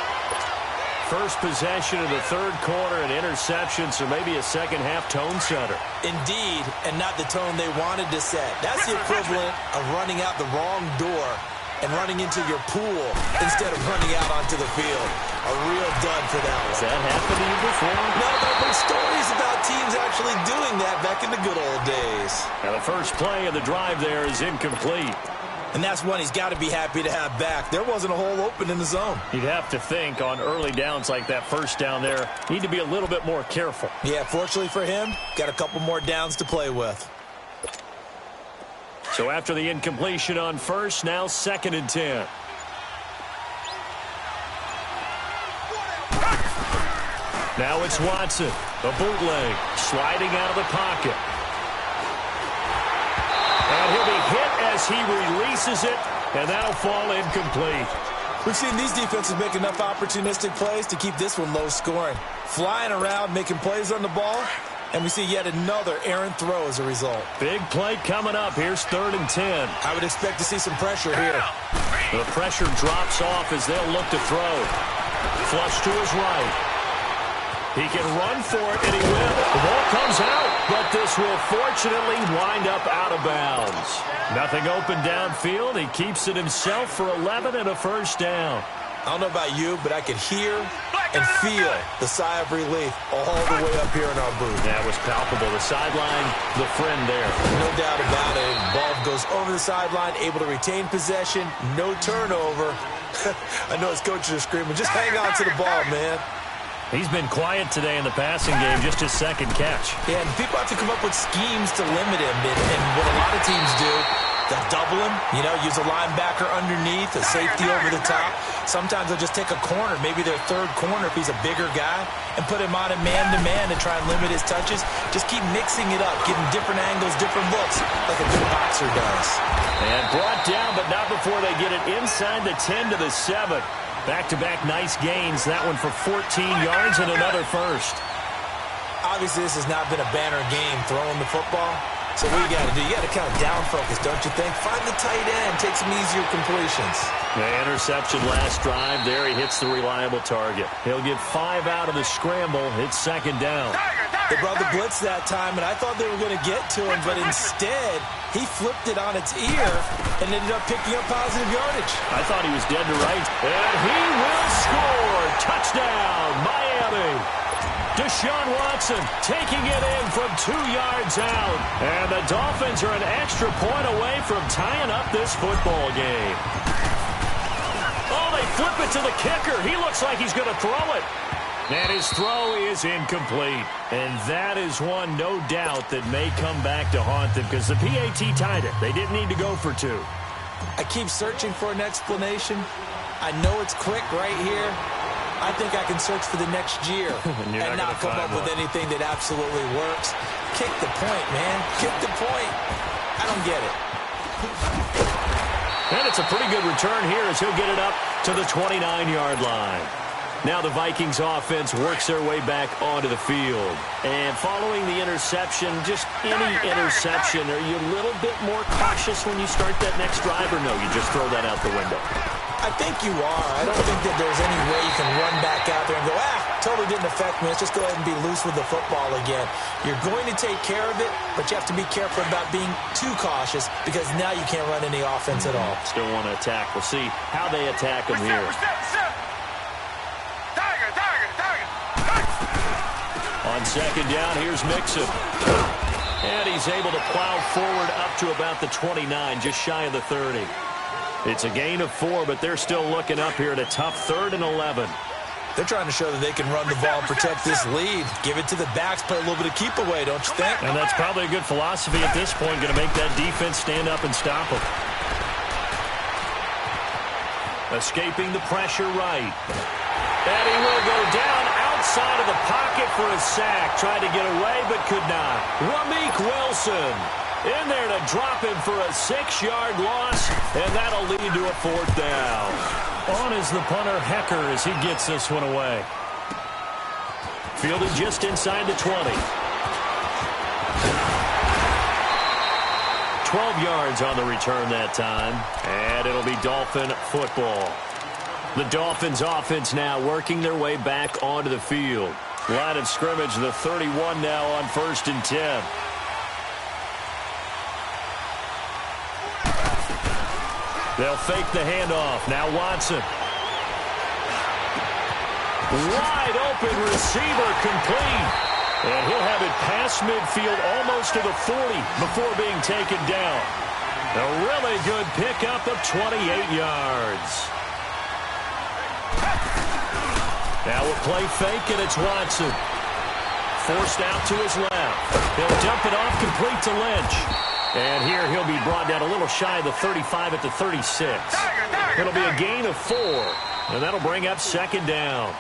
First possession of the third quarter, an interception, so maybe a second-half tone setter. Indeed, and not the tone they wanted to set. That's the equivalent of running out the wrong door and running into your pool instead of running out onto the field. A real dud for that one. Has that happened to you before? No, but stories about teams actually doing that back in the good old days. Now the first play of the drive there is incomplete. And that's one he's got to be happy to have back. There wasn't a hole open in the zone. You'd have to think on early downs like that first down there, need to be a little bit more careful. Yeah, fortunately for him, got a couple more downs to play with. So after the incompletion on first, now 2nd and 10. Now it's Watson, a bootleg, sliding out of the pocket. And he'll be hit as he releases it, and that'll fall incomplete. We've seen these defenses make enough opportunistic plays to keep this one low scoring. Flying around, making plays on the ball, and we see yet another errant throw as a result. Big play coming up. Here's 3rd and 10. I would expect to see some pressure here. The pressure drops off as they'll look to throw. Flush to his right. He can run for it, and he will. The ball comes out, but this will fortunately wind up out of bounds. Nothing open downfield. He keeps it himself for 11 and a first down. I don't know about you, but I could hear and feel the sigh of relief all the way up here in our booth. That was palpable. The sideline, the friend there. No doubt about it. Ball goes over the sideline, able to retain possession, no turnover. I know his coaches are screaming, just hang on to the ball, man. He's been quiet today in the passing game, just his 2nd catch. Yeah, and people have to come up with schemes to limit him. And what a lot of teams do, they'll double him, use a linebacker underneath, a safety over the top. Sometimes they'll just take a corner, maybe their 3rd corner if he's a bigger guy, and put him on a man-to-man to try and limit his touches. Just keep mixing it up, giving different angles, different looks, like a good boxer does. And brought down, but not before they get it inside the 10 to the 7. Back-to-back nice gains. That one for 14 yards and another first. Obviously, this has not been a banner game throwing the football. So what you got to do, you got to kind of down focus, don't you think? Find the tight end, take some easier completions. The interception last drive there. He hits the reliable target. He'll get 5 out of the scramble. It's 2nd down. They brought the blitz that time, and I thought they were going to get to him, but instead, he flipped it on its ear and ended up picking up positive yardage. I thought he was dead to rights, and he will score. Touchdown, Miami. Deshaun Watson taking it in from 2 yards out. And the Dolphins are an extra point away from tying up this football game. Oh, they flip it to the kicker. He looks like he's going to throw it. And his throw is incomplete. And that is one, no doubt, that may come back to haunt them because the PAT tied it. They didn't need to go for 2. I keep searching for an explanation. I know it's quick right here. I think I can search for the next year and not come up with anything that absolutely works. Kick the point, man. Kick the point. I don't get it. And it's a pretty good return here as he'll get it up to the 29-yard line. Now the Vikings offense works their way back onto the field. And following the interception, just any interception, are you a little bit more cautious when you start that next drive, or no, you just throw that out the window? I think you are. I don't think that there's any way you can run back out there and go, totally didn't affect me. Let's just go ahead and be loose with the football again. You're going to take care of it, but you have to be careful about being too cautious because now you can't run any offense at all. Still want to attack. We'll see how they attack him here. On second down, here's Mixon. And he's able to plow forward up to about the 29, just shy of the 30. It's a gain of 4, but they're still looking up here at a tough 3rd and 11. They're trying to show that they can run the ball and protect this lead. Give it to the backs, play a little bit of keep away, don't you think? And that's probably a good philosophy at this point, going to make that defense stand up and stop them. Escaping the pressure right. And he will go down outside of the pocket for a sack. Tried to get away, but could not. Rameek Wilson in there to drop him for a 6-yard loss, and that'll lead to a 4th down. On is the punter, Hecker, as he gets this one away. Fielded just inside the 20. 12 yards on the return that time, and it'll be Dolphin football. The Dolphins offense now working their way back onto the field. Line of scrimmage, the 31 now on 1st and 10. They'll fake the handoff. Now Watson. Wide open receiver complete. And he'll have it past midfield almost to the 40 before being taken down. A really good pickup of 28 yards. Now a play fake, and it's Watson. Forced out to his left. He'll dump it off complete to Lynch. And here he'll be brought down a little shy of the 35 at the 36. It'll be a gain of 4, and that'll bring up 2nd down.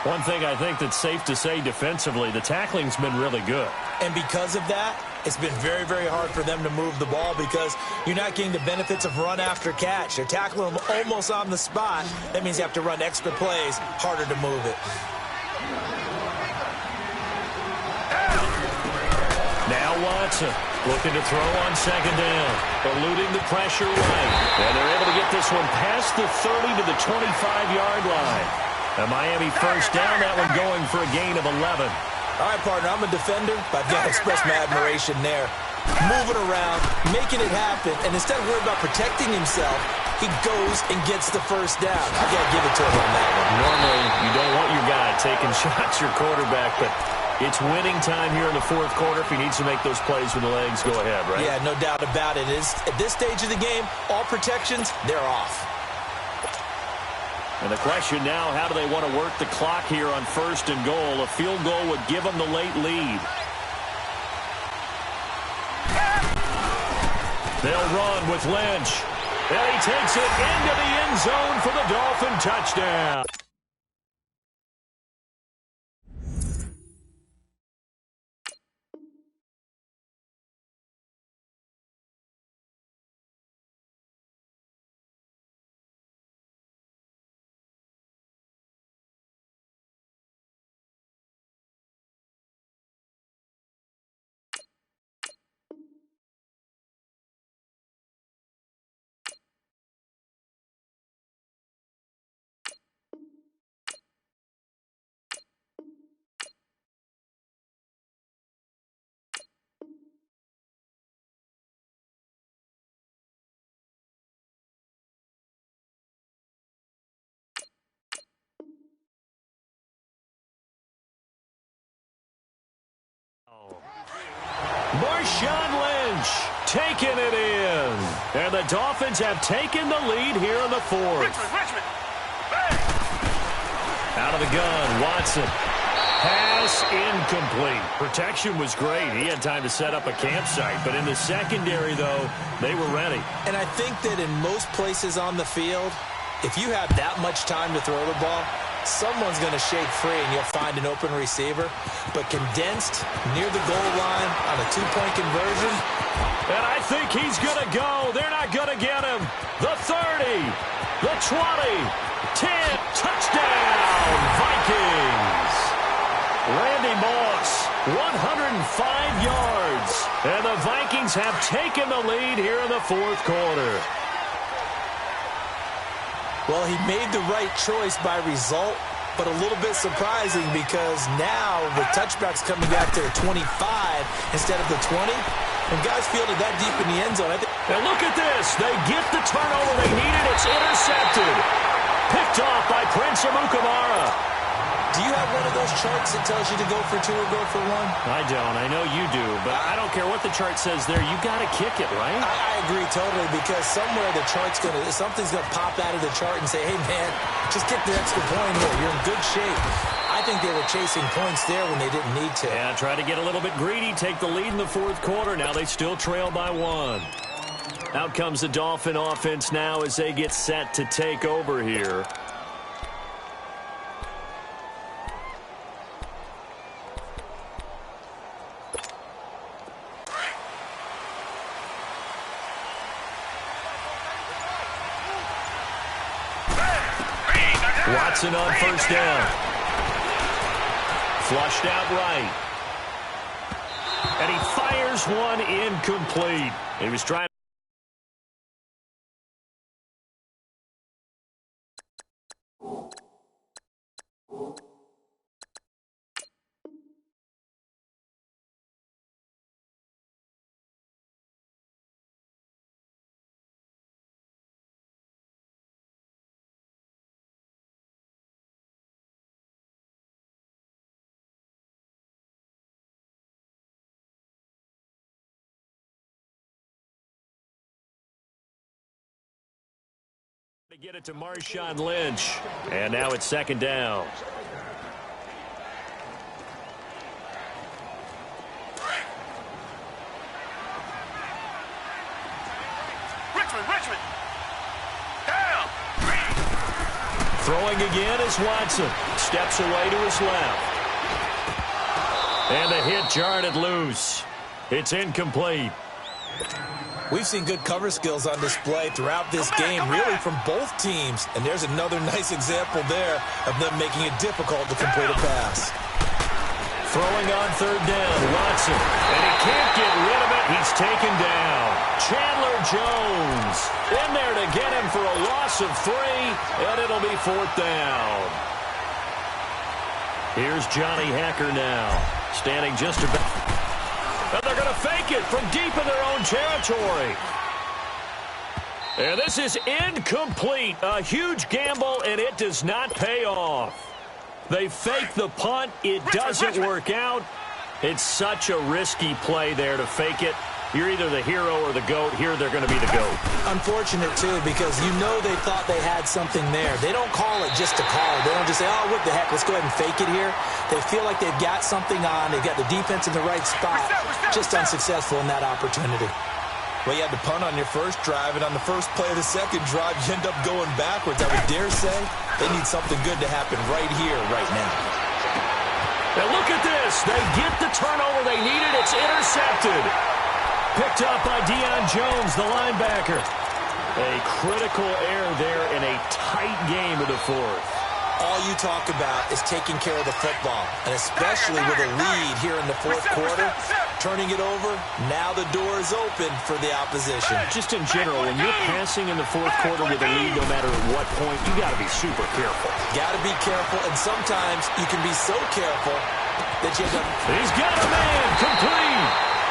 One thing I think that's safe to say defensively, the tackling's been really good. And because of that, it's been very, very hard for them to move the ball because you're not getting the benefits of run after catch. They're tackling them almost on the spot. That means you have to run extra plays, harder to move it. Now Watson looking to throw on 2nd down, eluding the pressure right. And they're able to get this one past the 30 to the 25-yard line. A Miami 1st down, that one going for a gain of 11. All right, partner, I'm a defender, but I've got to express my admiration there. Moving around, making it happen, and instead of worrying about protecting himself, he goes and gets the 1st down. I got to give it to him on that one. Normally, you don't want your guy taking shots, your quarterback, but it's winning time here in the 4th quarter. If he needs to make those plays with the legs, go ahead, right? Yeah, no doubt about it. At this stage of the game, all protections, they're off. And the question now, how do they want to work the clock here on 1st and goal? A field goal would give them the late lead. They'll run with Lynch. And he takes it into the end zone for the Dolphin touchdown. Marshawn Lynch taking it in. And the Dolphins have taken the lead here in the fourth. Richmond. Out of the gun, Watson. Pass incomplete. Protection was great. He had time to set up a campsite. But in the secondary, though, they were ready. And I think that in most places on the field, if you have that much time to throw the ball, someone's going to shake free and you'll find an open receiver. But condensed near the goal line on a two-point conversion. And I think he's going to go. They're not going to get him. The 30, the 20, 10, touchdown, Vikings. Randy Moss, 105 yards. And the Vikings have taken the lead here in the fourth quarter. Well, he made the right choice by result, but a little bit surprising because now the touchback's coming back to the 25 instead of the 20. And guys fielded that deep in the end zone. And look at this. They get the turnover they needed. It's intercepted. Picked off by Prince Amukamara. Do you have one of those charts that tells you to go for two or go for one? I don't. I know you do, but I don't care what the chart says there. You got to kick it, right? I agree totally because somewhere the chart's something's going to pop out of the chart and say, hey, man, just kick the extra point here. You're in good shape. I think they were chasing points there when they didn't need to. Yeah, try to get a little bit greedy, take the lead in the fourth quarter. Now they still trail by one. Out comes the Dolphin offense now as they get set to take over here. Watson on first down. Flushed out right. And he fires one incomplete. He was trying. To get it to Marshawn Lynch. And now it's second down. Richmond. Down. Throwing again is Watson. Steps away to his left. And the hit jarred it loose. It's incomplete. We've seen good cover skills on display throughout this game, really from both teams. And there's another nice example there of them making it difficult to complete a pass. Throwing on third down, Watson. And he can't get rid of it. He's taken down. Chandler Jones in there to get him for a loss of 3, and it'll be fourth down. Here's Johnny Hacker now, standing just about. And they're going to fake it from deep in their own territory. And this is incomplete. A huge gamble, and it does not pay off. They fake the punt. It doesn't work out. It's such a risky play there to fake it. You're either the hero or the GOAT. Here they're going to be the GOAT. Unfortunate, too, because you know they thought they had something there. They don't call it just to call it. They don't just say, oh, what the heck, let's go ahead and fake it here. They feel like they've got something on. They've got the defense in the right spot. Just unsuccessful in that opportunity. Well, you had to punt on your first drive, and on the first play of the second drive, you end up going backwards. I would dare say they need something good to happen right here, right now. And look at this. They get the turnover they needed. It's intercepted. Picked up by Deion Jones, the linebacker. A critical error there in a tight game of the fourth. All you talk about is taking care of the football, and especially with a lead here in the fourth quarter, turning it over, now the door is open for the opposition. Just in general, when you're passing in the fourth quarter with a lead, no matter at what point, you got to be super careful. Got to be careful, and sometimes you can be so careful that you end up... He's got a man complete,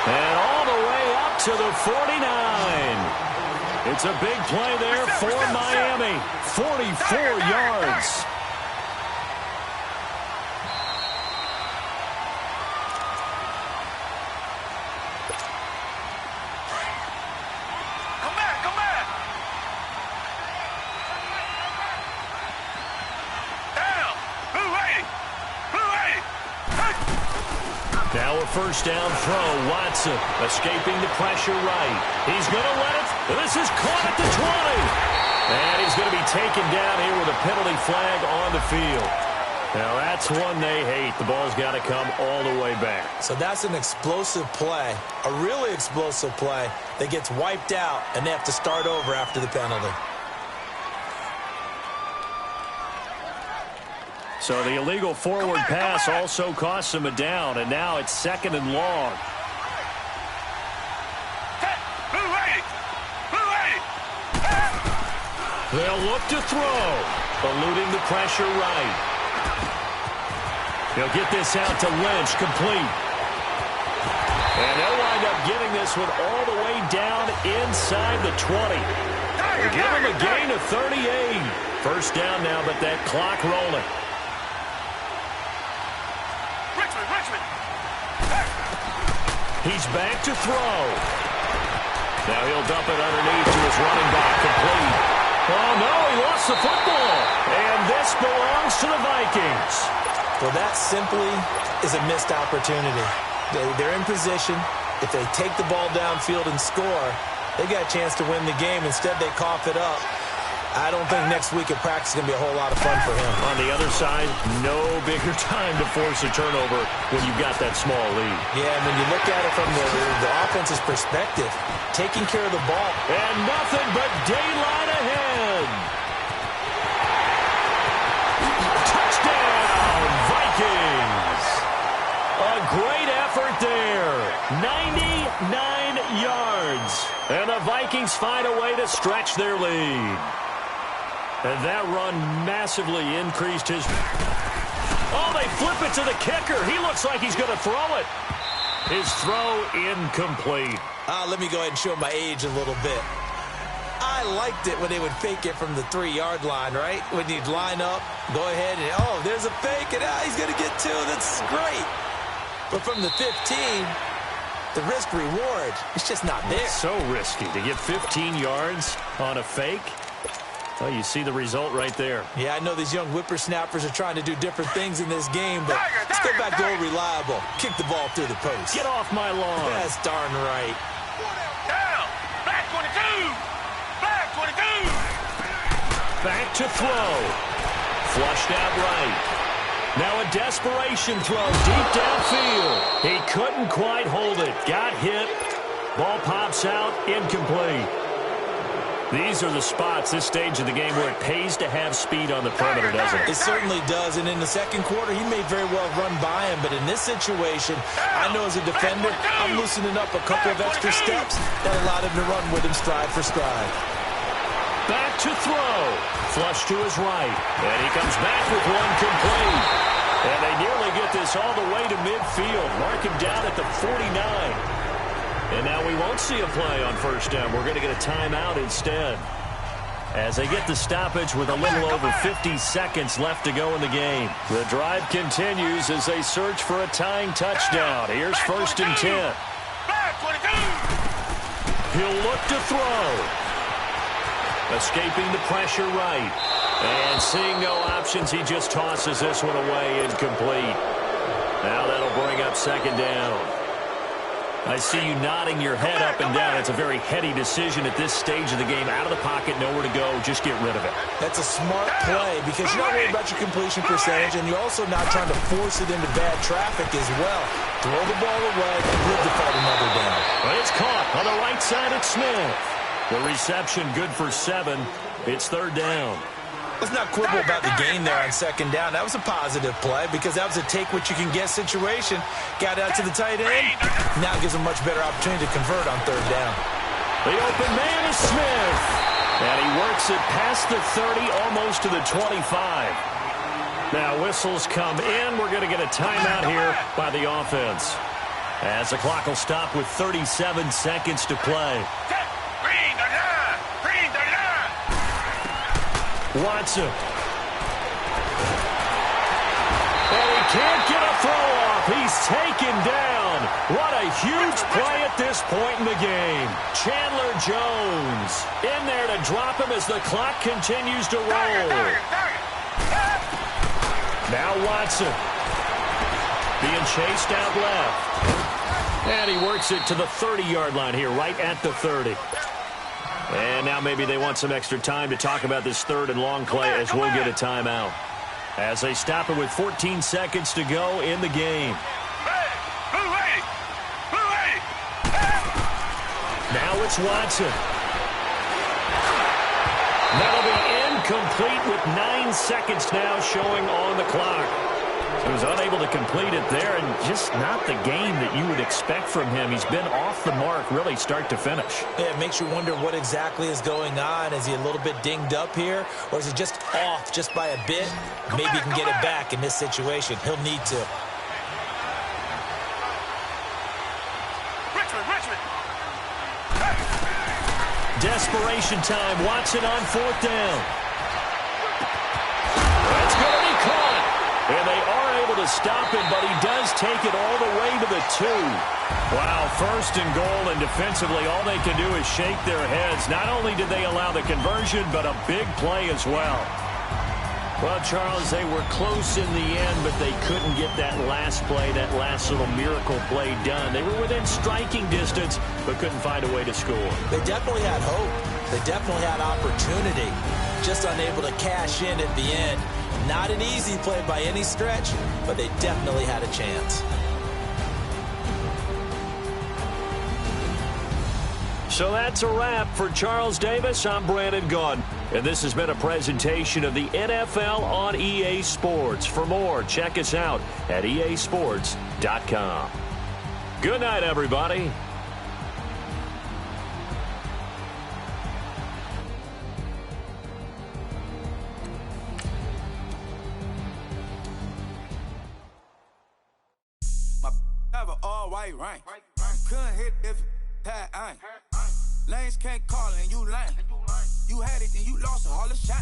and all the way up to the 49. It's a big play there for Miami. 44 yards. Now a first down throw. Watson escaping the pressure right. He's going to let it. This is caught at the 20. And he's going to be taken down here with a penalty flag on the field. Now that's one they hate. The ball's got to come all the way back. So that's an explosive play, a really explosive play that gets wiped out, and they have to start over after the penalty. So the illegal forward pass also costs him a down, and now it's 2nd and long. They'll look to throw, eluding the pressure right. He'll get this out to Lynch, complete. And they'll wind up getting this one all the way down inside the 20. They give him a gain of 38. First down now, but that clock rolling. He's back to throw. Now he'll dump it underneath to his running back, complete. Oh, no, he lost the football. And this belongs to the Vikings. Well, that simply is a missed opportunity. They're in position. If they take the ball downfield and score, they got a chance to win the game. Instead, they cough it up. I don't think next week at practice is going to be a whole lot of fun for him. On the other side, no bigger time to force a turnover when you've got that small lead. Yeah, and when you look at it from the offense's perspective, taking care of the ball. And nothing but daylight ahead. Touchdown, Vikings. A great effort there. 99 yards. And the Vikings find a way to stretch their lead. And that run massively increased his... Oh, they flip it to the kicker. He looks like he's going to throw it. His throw incomplete. Let me go ahead and show my age a little bit. I liked it when they would fake it from the 3-yard line, right? When you'd line up, go ahead and, oh, there's a fake, and he's going to get 2. That's great. But from the 15, the risk-reward, it's just not there. It's so risky to get 15 yards on a fake. Well, you see the result right there. Yeah, I know these young whippersnappers are trying to do different things in this game, but let's go back to old reliable. Kick the ball through the post. Get off my lawn. That's darn right. Down. Back 22. Back 22. Back to throw. Flushed out right. Now a desperation throw deep downfield. He couldn't quite hold it. Got hit. Ball pops out. Incomplete. These are the spots, this stage of the game, where it pays to have speed on the perimeter, doesn't it? It certainly does, and in the second quarter, he may very well run by him, but in this situation, I know as a defender, I'm loosening up a couple of extra steps that allowed him to run with him stride for stride. Back to throw. Flush to his right, and he comes back with one complete. And they nearly get this all the way to midfield. Mark him down at the 49. And now we won't see a play on first down. We're going to get a timeout instead, as they get the stoppage with a little over 50 seconds left to go in the game. The drive continues as they search for a tying touchdown. Here's 1st and 10. He'll look to throw. Escaping the pressure right. And seeing no options, he just tosses this one away, incomplete. Now that'll bring up 2nd down. I see you nodding your head up and down. It's a very heady decision at this stage of the game. Out of the pocket, nowhere to go. Just get rid of it. That's a smart play because you're not worried about your completion percentage, and you're also not trying to force it into bad traffic as well. Throw the ball away and live to fight another down. But it's caught on the right side at Smith. The reception good for 7. It's 3rd down. Let's not quibble about the gain there on 2nd down. That was a positive play because that was a take-what-you-can-get situation. Got out to the tight end. Now gives him a much better opportunity to convert on 3rd down. The open man is Smith. And he works it past the 30, almost to the 25. Now whistles come in. We're going to get a timeout here by the offense, as the clock will stop with 37 seconds to play. Watson. And he can't get a throw off. He's taken down. What a huge play at this point in the game. Chandler Jones in there to drop him as the clock continues to roll. Now Watson. Being chased out left. And he works it to the 30-yard line here, right at the 30. And now maybe they want some extra time to talk about this third and long play as we'll get a timeout. As they stop it with 14 seconds to go in the game. Now it's Watson. That'll be incomplete with 9 seconds now showing on the clock. He was unable to complete it there, and just not the game that you would expect from him. He's been off the mark really start to finish. Yeah, it makes you wonder what exactly is going on. Is he a little bit dinged up here, or is he just off just by a bit? Maybe he can get it back in this situation. He'll need to. Richmond. Desperation time. Watson on 4th down. That's going to be caught. And they are able to stop him, but he does take it all the way to the 2. Wow, 1st and goal, and defensively all they can do is shake their heads. Not only did they allow the conversion, but a big play as well. Well, Charles, they were close in the end, but they couldn't get that last play, that last little miracle play done. They were within striking distance, but couldn't find a way to score. They definitely had hope. They definitely had opportunity. Just unable to cash in at the end. Not an easy play by any stretch, but they definitely had a chance. So that's a wrap for Charles Davis. I'm Brandon Gaudin, and this has been a presentation of the NFL on EA Sports. For more, check us out at easports.com. Good night, everybody. Right. Couldn't hit if had ain't. Lanes can't call it and you lame. You had it and you lost it, all the shame.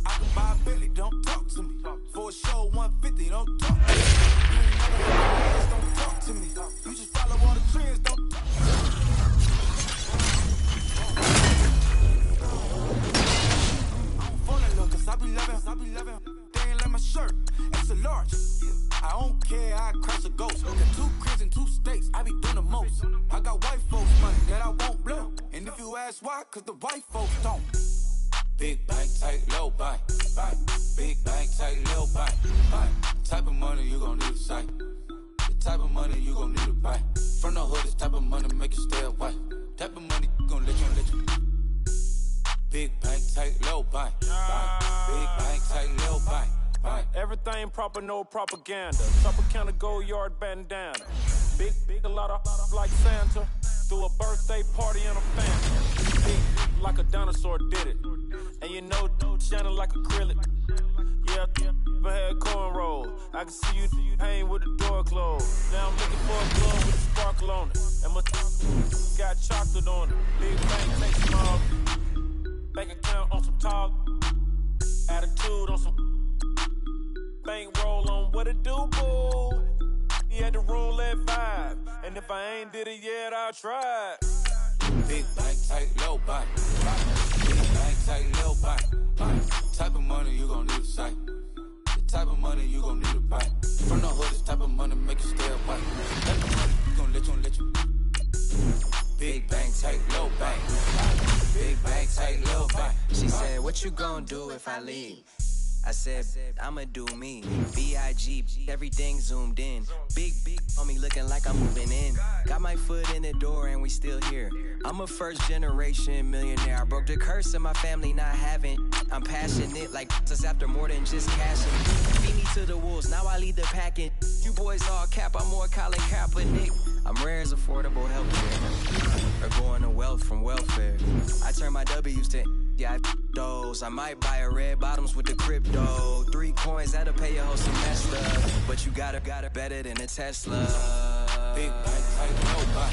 I can buy a Billy, don't talk to me. For a show 150, don't talk to me. You ain't never had don't talk to me. You just follow all the trends, don't talk to me. I'm falling low, cause I be loving. They ain't like my shirt, it's a large. I don't care, I crash a ghost. Got 2 cribs in 2 states, I be doing the most. I got white folks money that I won't blow. And if you ask why, cause the white folks don't. Big bank, tight, low buy. Big bank, tight, low buy. Type of money you gon' need to sight. The type of money you gon' need to buy. From the hood, this type of money make you stay away. Type of money gon' let you. Big bank, tight, low buy. Big bank, tight, low buy. Everything proper, no propaganda. Tropicana gold yard bandana. Big, a lot of like Santa. Threw a birthday party in a phantom. Big, like a dinosaur did it. And you know, shining like acrylic. Yeah, I had cornrows. I can see you hang with the door closed. Now I'm looking for a glove with a sparkle on it. And my got chocolate on it. Big bank, take small. Bank account on some talk. Attitude on some. Bankroll on what it do, boo. He had the roulette vibe. And if I ain't did it yet, I'll try. Big bank, tight, low buy. Big bank, tight, low buy. Type of money you gon' need to sight. The type of money you gon' need to buy. From the hood, this type of money make you stay away. Type of money you gon' let you. Big bank, tight, low buy. Big bank, tight, low buy. She said, what you gon' do if I leave? I said, I'ma do me. B.I.G. Everything zoomed in. Big on me looking like I'm moving in. Got my foot in the door and we still here. I'm a first generation millionaire. I broke the curse of my family not having. I'm passionate like us after more than just cashing. Feed me to the wolves, now I lead the packing. You boys all cap, I'm more Colin Kaepernick. I'm rare as affordable healthcare. Or going to wealth from welfare. I turn my W's to those. I might buy a red bottoms with the crypto. 3 coins that'll pay your whole semester. But you gotta better than a Tesla. Big bank, tight, low buy.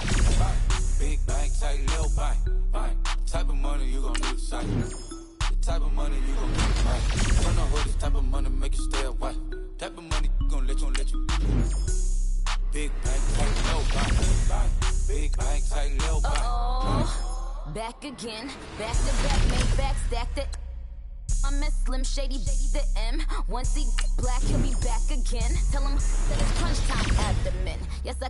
Big bank, tight, low buy. Type of money you gon' need to sight. The type of money you gon' need to buy. From the hood, this type of money make you stay away. Type of money gon' let you. Big bank, tight, low buy. Big bank, tight, low buy. Back again, back to back, made back, stacked it. I'm a Slim Shady, the M. Once he black, he'll be back again. Tell him that it's crunch time abdomen. Yes, I